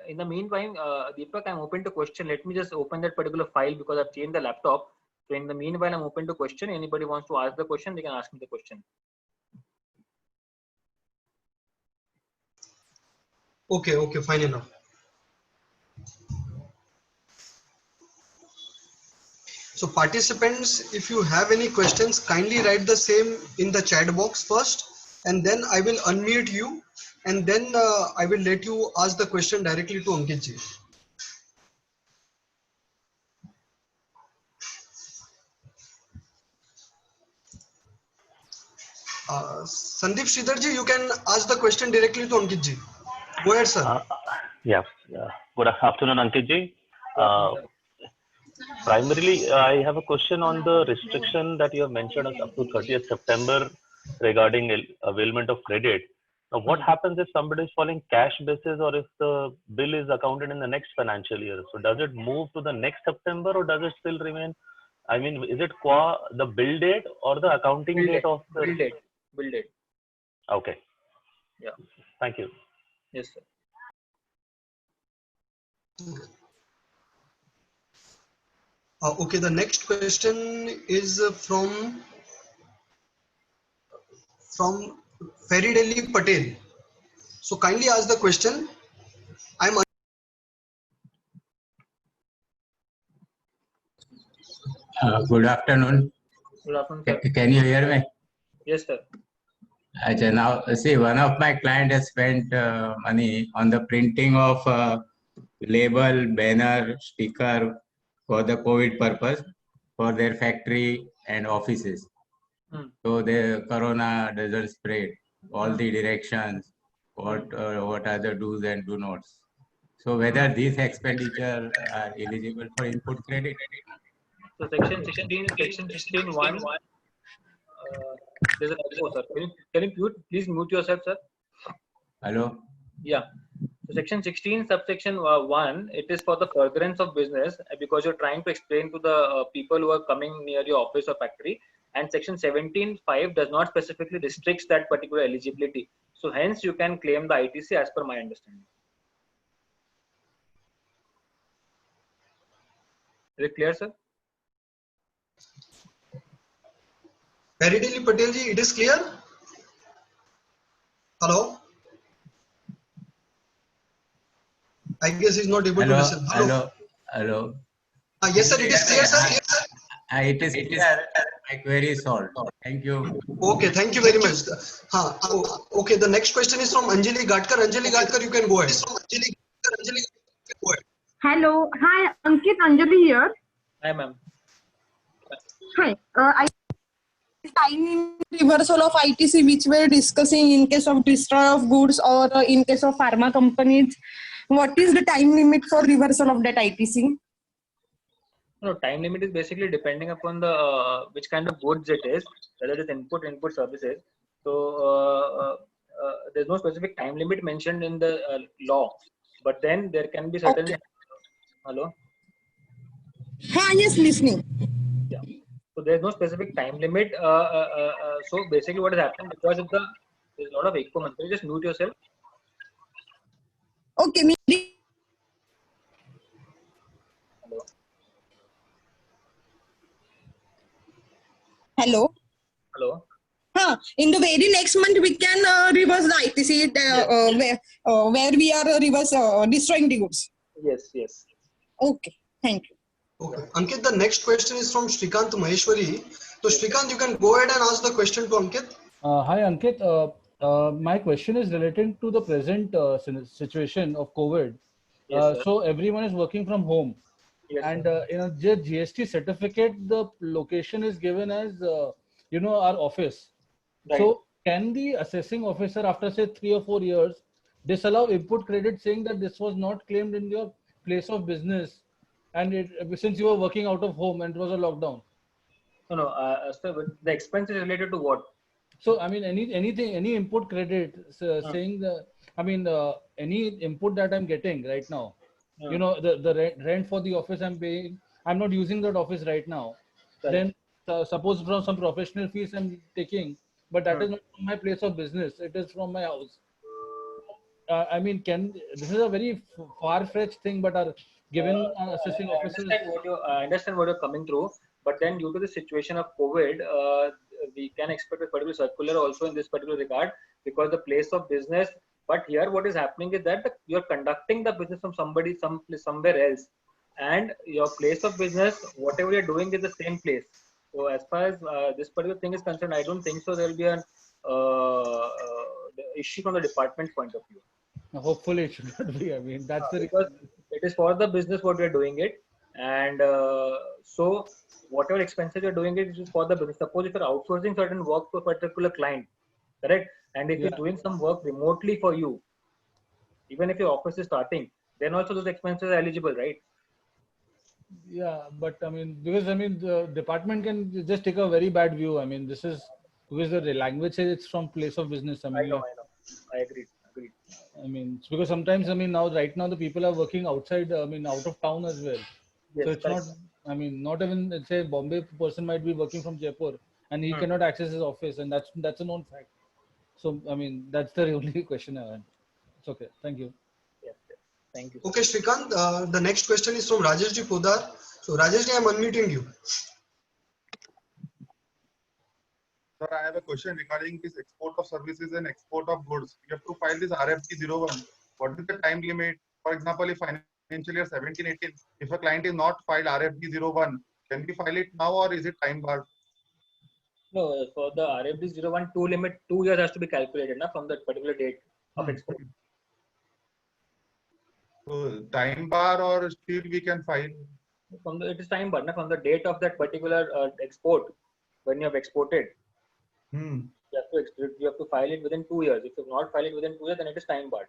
In the meantime, Deepak, I'm open to question. Let me just open that particular file because I've changed the laptop. So in the meanwhile, I'm open to question. Anybody wants to ask the question, they can ask me the question. Okay, okay, fine enough. So participants, if you have any questions, kindly write the same in the chat box first, and then I will unmute you, and then I will let you ask the question directly to Ankit ji. Sandeep Sridhar ji, you can ask the question directly to Ankit ji. Go ahead, sir. Yeah. Good afternoon, Ankit ji. Primarily, I have a question on the restriction that you have mentioned up to 30th September regarding availment of credit. Now, what happens if somebody is following cash basis or if the bill is accounted in the next financial year? So does it move to the next September or does it still remain? I mean, is it qua the bill date or the accounting date of the bill date? Bill date. Okay. Yeah. Thank you. Yes, sir. Okay, the next question is from Farid Patel. So kindly ask the question. Good afternoon. Good afternoon, sir. Can you hear me? Yes, sir. Now, see, one of my clients has spent money on the printing of label, banner, sticker for the COVID purpose for their factory and offices. So the corona doesn't spread. All the directions, what are the do's and do nots. So whether these expenditure are eligible for input credit. So section 16(1). There's a typo, sir. Can you please mute yourself, sir? Hello. Yeah. So section 16, subsection 1, it is for the furtherance of business because you're trying to explain to the people who are coming near your office or factory. And section 17(5) does not specifically restricts that particular eligibility. So hence you can claim the ITC as per my understanding. Is it clear, sir? Farid Patel ji, it is clear? Hello? I guess he's not able to listen. Hello. Yes, sir, it is clear, sir. Yes, sir. It is clear. My query is solved. Thank you. Okay, thank you very much. Okay, the next question is from Anjali Gatkar. Anjali Gatkar, you can go ahead. Hello. Hi, Ankit. Anjali here. Hi, ma'am. Hi. I time reversal of ITC which we are discussing in case of destroy of goods or in case of pharma companies. What is the time limit for reversal of that ITC? No, time limit is basically depending upon the which kind of goods it is, whether it is input services. So there's no specific time limit mentioned in the law, but then there can be certain. Okay. Hello. Hi, yes, listening. Yeah. So there's no specific time limit. So basically, what is happening because of there's a lot of echo. Can you just mute yourself? Okay. Hello. Hello. In the very next month, we can reverse the ITC where we are reverse destroying the goods. Yes. Okay. Thank you. Okay. Ankit, the next question is from Shrikant Maheshwari. So Shrikant, you can go ahead and ask the question to Ankit. Hi, Ankit. My question is related to the present situation of COVID. Yes, so everyone is working from home. Yes, and in a GST certificate, the location is given as, our office. Right. So can the assessing officer, after say 3 or 4 years, disallow input credit saying that this was not claimed in your place of business and since you were working out of home and it was a lockdown? No. So the expense is related to what? So I mean, any input credit saying the, any input that I'm getting right now, the rent for the office I'm paying, I'm not using that office right now. Right. Then suppose from some professional fees I'm taking, but that is not from my place of business. It is from my house. I mean, this is a very far-fetched thing, but are given assessing officers. I understand what you're coming through, but then due to the situation of COVID, we can expect a particular circular also in this particular regard, because the place of business. But here, what is happening is that you're conducting the business from somewhere else, and your place of business, whatever you're doing, is the same place. So as far as this particular thing is concerned, I don't think so there will be an issue from the department point of view. Hopefully, it should not be. I mean, that's the because it is for the business what we are doing it, and so whatever expenses you're doing it is for the business. Suppose if you're outsourcing certain work to a particular client, correct? And if you're doing some work remotely for you, even if your office is starting, then also those expenses are eligible, right? Yeah, but I mean, because I mean, the department can just take a very bad view. I mean, this is because the language says it's from place of business. I mean, I know. I agree. I mean, it's because sometimes, I mean, right now the people are working outside, I mean, out of town as well. Yes, so it's correct. not, I mean, not even, let's say, Bombay person might be working from Jaipur and he cannot access his office, and that's a known fact. So, I mean, that's the only question I had. It's okay. Thank you. Yes, thank you. Okay, Shrikant, the next question is from Rajeshji Podar. So, Rajeshji, I'm unmuting you. Sir, I have a question regarding this export of services and export of goods. You have to file this RFP 01. What is the time limit? For example, if financial year 17-18, if a client is not filed RFP 01, can we file it now or is it time barred? No, for the RFD 01, 2 years has to be calculated from that particular date of export. So time bar or still we can file? It is time barred from the date of that particular export when you have exported. You have to file it within 2 years. If you have not filed it within 2 years, then it is time barred.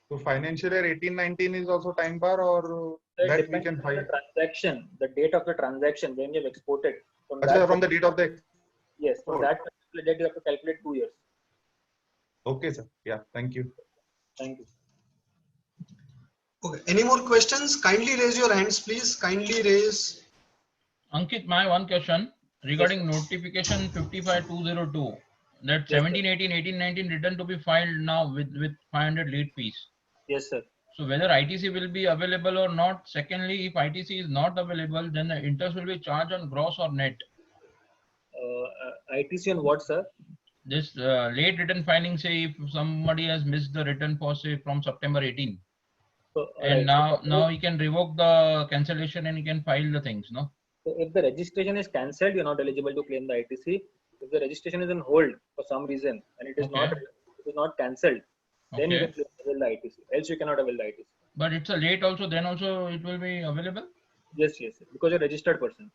So financial year 18-19 is also time bar, or that we can file? The transaction, the date of the transaction when you have exported. From the date of the. Yes, from that particular date you have to calculate 2 years. Okay, sir. Yeah, thank you. Thank you. Okay. Any more questions? Kindly raise your hands, please. Kindly raise. Ankit, my one question regarding notification 55202. That 17, 18, 18, 19 return to be filed now with 500 late fees. Yes, sir. So whether ITC will be available or not. Secondly, if ITC is not available, then the interest will be charged on gross or net. ITC on what, sir? This late return filing, say if somebody has missed the return for say from September 18. So, and now he can revoke the cancellation and he can file the things, no? So if the registration is cancelled, you're not eligible to claim the ITC. If the registration is on hold for some reason and it is not cancelled, then you can avail the ITC. Else you cannot avail the ITC. But it's a late also, then also it will be available? Yes, because you're a registered person.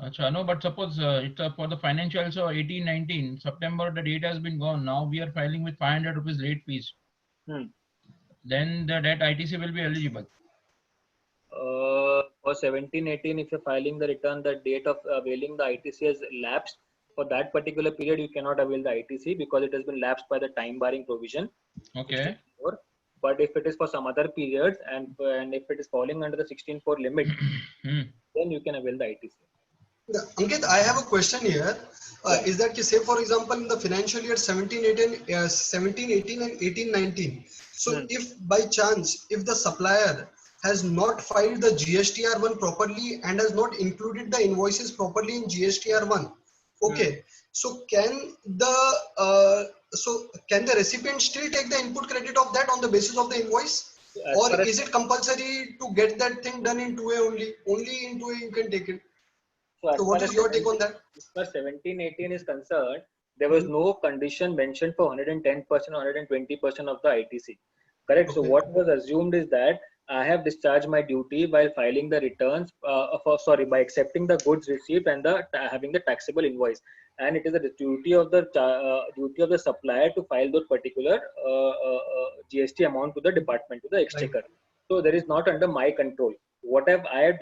Achha, no, but suppose it's for the financial, so 18, 19, September, the date has been gone. Now we are filing with 500 rupees late fees. Then that ITC will be eligible. For 17, 18, if you're filing the return, the date of availing the ITC has lapsed. For that particular period, you cannot avail the ITC because it has been lapsed by the time barring provision. Okay. But if it is for some other periods and if it is falling under the 16.4 limit, then you can avail the ITC. Ankit, I have a question here. Is that, say for example, in the financial year 17, 18 and 18, 19. So if by chance, if the supplier has not filed the GSTR1 properly and has not included the invoices properly in GSTR1, okay. So can the recipient still take the input credit of that on the basis of the invoice, or is it compulsory to get that thing done in 2A only? Only in 2A you can take it. So what is your take on that? As far as 17, 18 is concerned, there was no condition mentioned for 110% or 120% of the ITC. Correct. So what was assumed is that I have discharged my duty while filing the returns, by accepting the goods received and having the taxable invoice. And it is the duty of the supplier to file those particular GST amount to the department, to the exchequer. So there is not under my control. What I have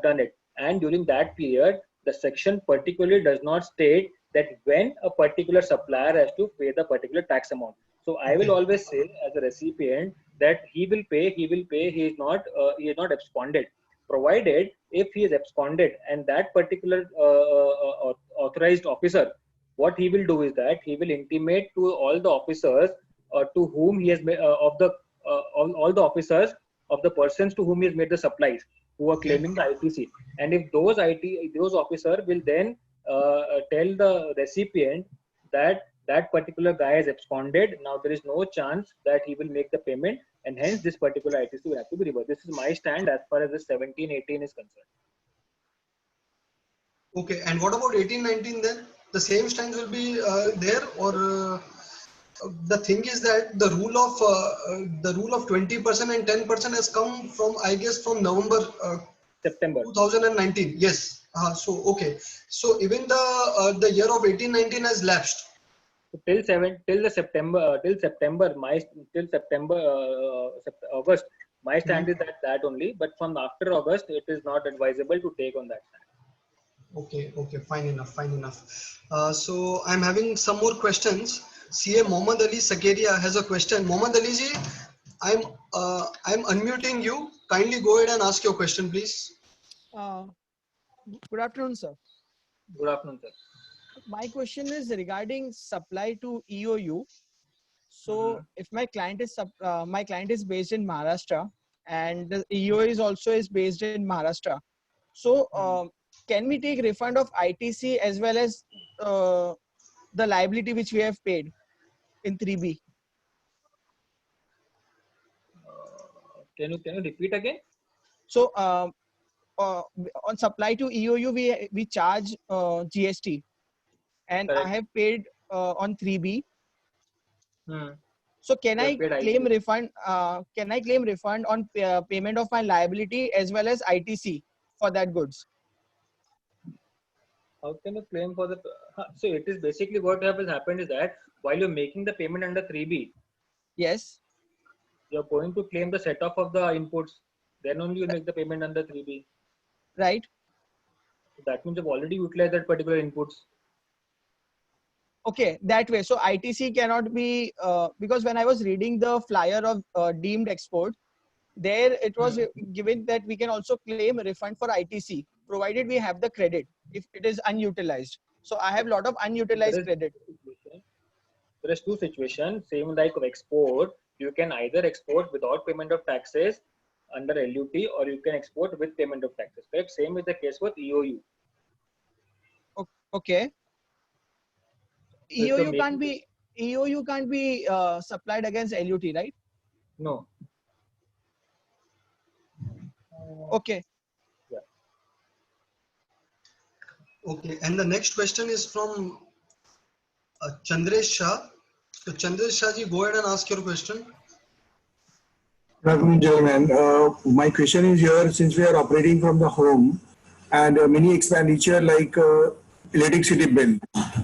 done it. And during that period, the section particularly does not state that when a particular supplier has to pay the particular tax amount. So I will always say as a recipient that he will pay, he is not absconded. Provided if he is absconded and that particular authorized officer, what he will do is that he will intimate to all the officers to whom he has made all the officers of the persons to whom he has made the supplies who are claiming the ITC. And if those officer will then tell the recipient that that particular guy has absconded, now there is no chance that he will make the payment, and hence this particular ITC will have to be reversed. This is my stand as far as the 17-18 is concerned. Okay, and what about 18-19 then? The same stance will be there, or the thing is that the rule of 20% and 10% has come from, I guess, from November September 2019. Yes. So okay. So even the year of 18-19 has lapsed. Till September, August. My stand is that only, but from after August, it is not advisable to take on that stand. Okay, fine enough. So I'm having some more questions. CA Mohammad Ali Sakaria has a question. Mohammad Ali ji, I'm unmuting you. Kindly go ahead and ask your question, please. Good afternoon, sir. Good afternoon, sir. My question is regarding supply to EOU. So, if my client is based in Maharashtra, and the EOU is also based in Maharashtra, so can we take refund of ITC as well as the liability which we have paid in 3B? Can you repeat again? So, on supply to EOU, we charge GST, and Correct. I have paid on 3B. So can You I have paid claim ITC. refund? Can I claim refund on payment of my liability as well as ITC for that goods? How can you claim for the? So it is basically what has happened is that while you're making the payment under 3B, Yes. you're going to claim the set off of the inputs. Then only you make the payment under 3B. Right. That means you've already utilized that particular inputs. Okay, that way. So ITC cannot be because when I was reading the flyer of deemed export, there it was given that we can also claim a refund for ITC provided we have the credit if it is unutilized. So I have a lot of unutilized credit. There is two situations. Same like of export, you can either export without payment of taxes under LUT, or you can export with payment of taxes. Correct. Same is the case with EOU. Okay. So if you're EOU can't be supplied against LUT, right? No. Okay. Yeah. Okay, and the next question is from Chandresh Shah. So Chandresh Shah ji, go ahead and ask your question. Good afternoon, gentlemen. My question is here, since we are operating from the home and many expenditure like electricity bill,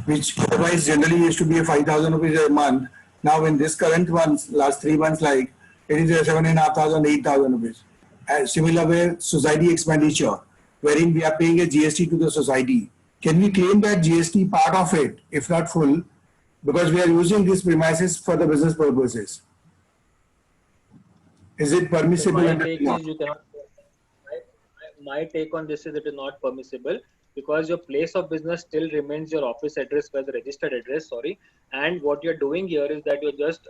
which otherwise generally used to be 5,000 rupees a month. Now in this current months, last 3 months, like it is 7,500, 8,000 rupees. And similar way, society expenditure, wherein we are paying a GST to the society. Can we claim that GST part of it, if not full, because we are using these premises for the business purposes? Is it permissible? My take is you cannot. My take on this is it is not permissible, because your place of business still remains your office address, where the registered address. And what you're doing here is that you're just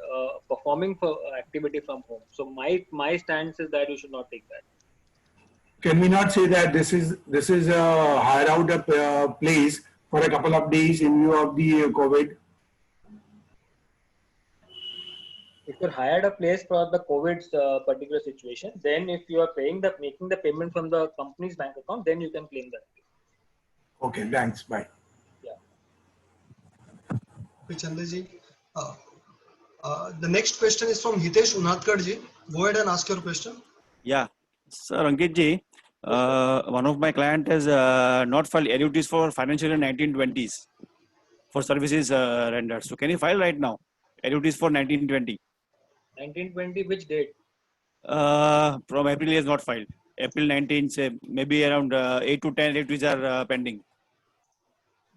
performing for activity from home. So my stance is that you should not take that. Can we not say that this is hire out a place for a couple of days in view of the COVID? If you're hired a place for the COVID particular situation, then if you are making the payment from the company's bank account, then you can claim that. Okay, thanks. Bye. Okay, Chandresh ji. The next question is from Hitesh Unadkar ji. Go ahead and ask your question. Yeah, sir, Ankit ji, one of my client has not filed LUTs for financial year 1920s for services rendered. So can you file right now LUTs for 1920? 1920, which date? From April he has not filed. April 19, say maybe around 8 to 10 LUTs are pending.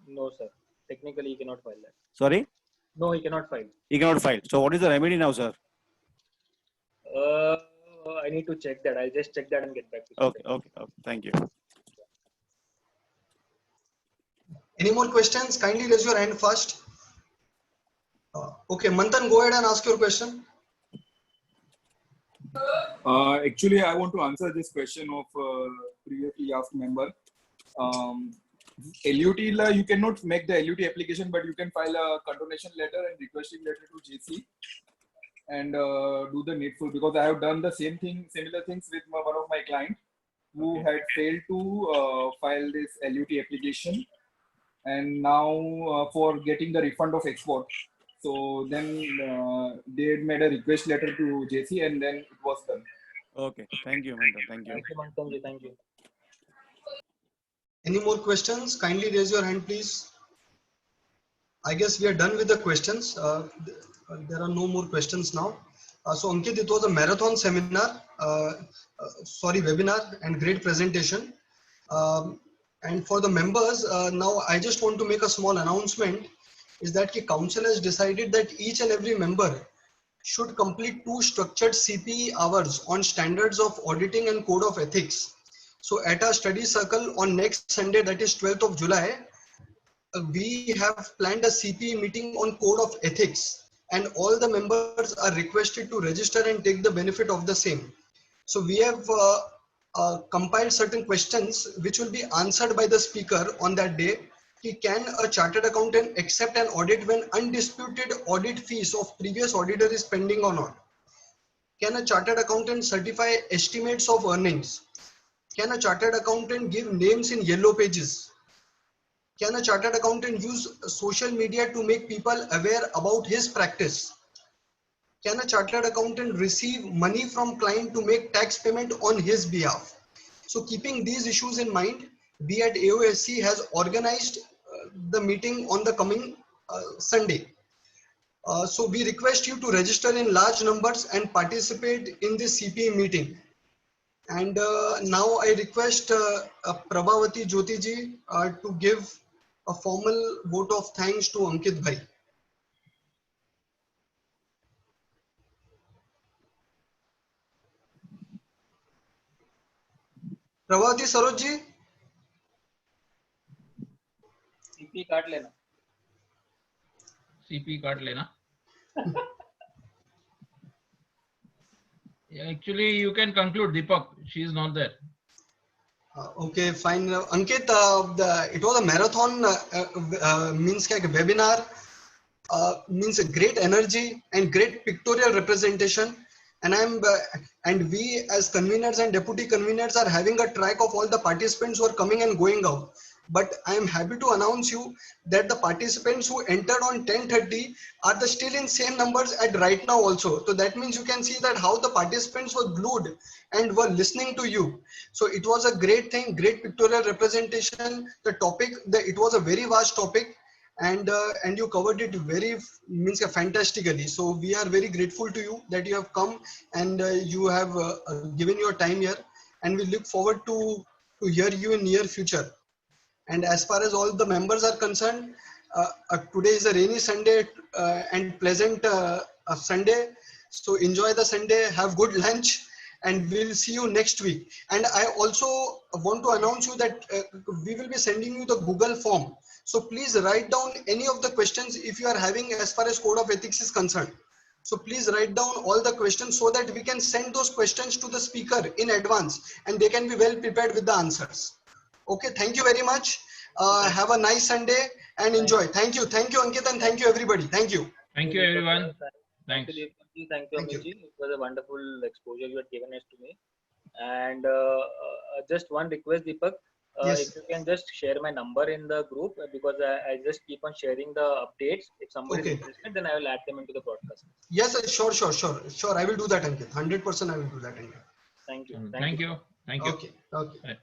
No, sir. Technically, he cannot file that. Sorry? No, he cannot file. He cannot file. So what is the remedy now, sir? I need to check that. I'll just check that and get back to you. Okay. Thank you. Any more questions? Kindly raise your hand first. Okay, Manthan, go ahead and ask your question. Actually, I want to answer this question of previously asked member. LUT, you cannot make the LUT application, but you can file a condonation letter and requesting letter to JC and do the needful, because I have done the similar things with one of my clients who had failed to file this LUT application, and now for getting the refund of export. So then they made a request letter to JC and then it was done. Okay, thank you, Mantan. Thank you. Thank you, Mantanji. Thank you. Any more questions? Kindly raise your hand, please. I guess we are done with the questions. There are no more questions now. So Ankit, it was a marathon seminar, webinar, and great presentation. And for the members, now I just want to make a small announcement, is that the council has decided that each and every member should complete 2 structured CPE hours on standards of auditing and code of ethics. So at our study circle on next Sunday, that is 12th of July, we have planned a CPE meeting on code of ethics, and all the members are requested to register and take the benefit of the same. So we have compiled certain questions which will be answered by the speaker on that day. Can a chartered accountant accept an audit when undisputed audit fees of previous auditor is pending or not? Can a chartered accountant certify estimates of earnings? Can a chartered accountant give names in yellow pages? Can a chartered accountant use social media to make people aware about his practice? Can a chartered accountant receive money from client to make tax payment on his behalf? So keeping these issues in mind, we at AOSC has organized the meeting on the coming Sunday. So we request you to register in large numbers and participate in this CPE meeting. And now I request Prabhavati Jyoti ji to give a formal vote of thanks to Ankit Bhai. Prabhavati Saroj ji. CP काट लेना. CP काट लेना. Actually, you can conclude, Deepak. She is not there. Okay, fine. Ankit, it was a marathon, means like a webinar, means a great energy and great pictorial representation. And we as conveners and deputy conveners are having a track of all the participants who are coming and going out. But I am happy to announce you that the participants who entered on 10:30 are still in same numbers at right now also. So that means you can see that how the participants were glued and were listening to you. So it was a great thing, great pictorial representation. The topic, it was a very vast topic, and you covered it very fantastically. So we are very grateful to you that you have come and you have given your time here, and we look forward to hear you in near future. And as far as all the members are concerned, today is a rainy Sunday and pleasant Sunday. So enjoy the Sunday, have good lunch, and we'll see you next week. And I also want to announce you that we will be sending you the Google form. So please write down any of the questions if you are having as far as code of ethics is concerned. So please write down all the questions so that we can send those questions to the speaker in advance and they can be well prepared with the answers. Okay, thank you very much. Have a nice Sunday and enjoy. Thank you, Ankit, and thank you everybody. Thank you. Thank you everyone. Thank Thanks. you, Deepak. Thank you, Amit ji. It was a wonderful exposure you had given us to me. And just one request, Deepak. Yes. If you can just share my number in the group, because I just keep on sharing the updates. If somebody is interested, then I will add them into the broadcast. Yes, sure. I will do that, Ankit. 100% I will do that, Ankit. Thank you. Thank you. Thank you. Okay. Okay. Right.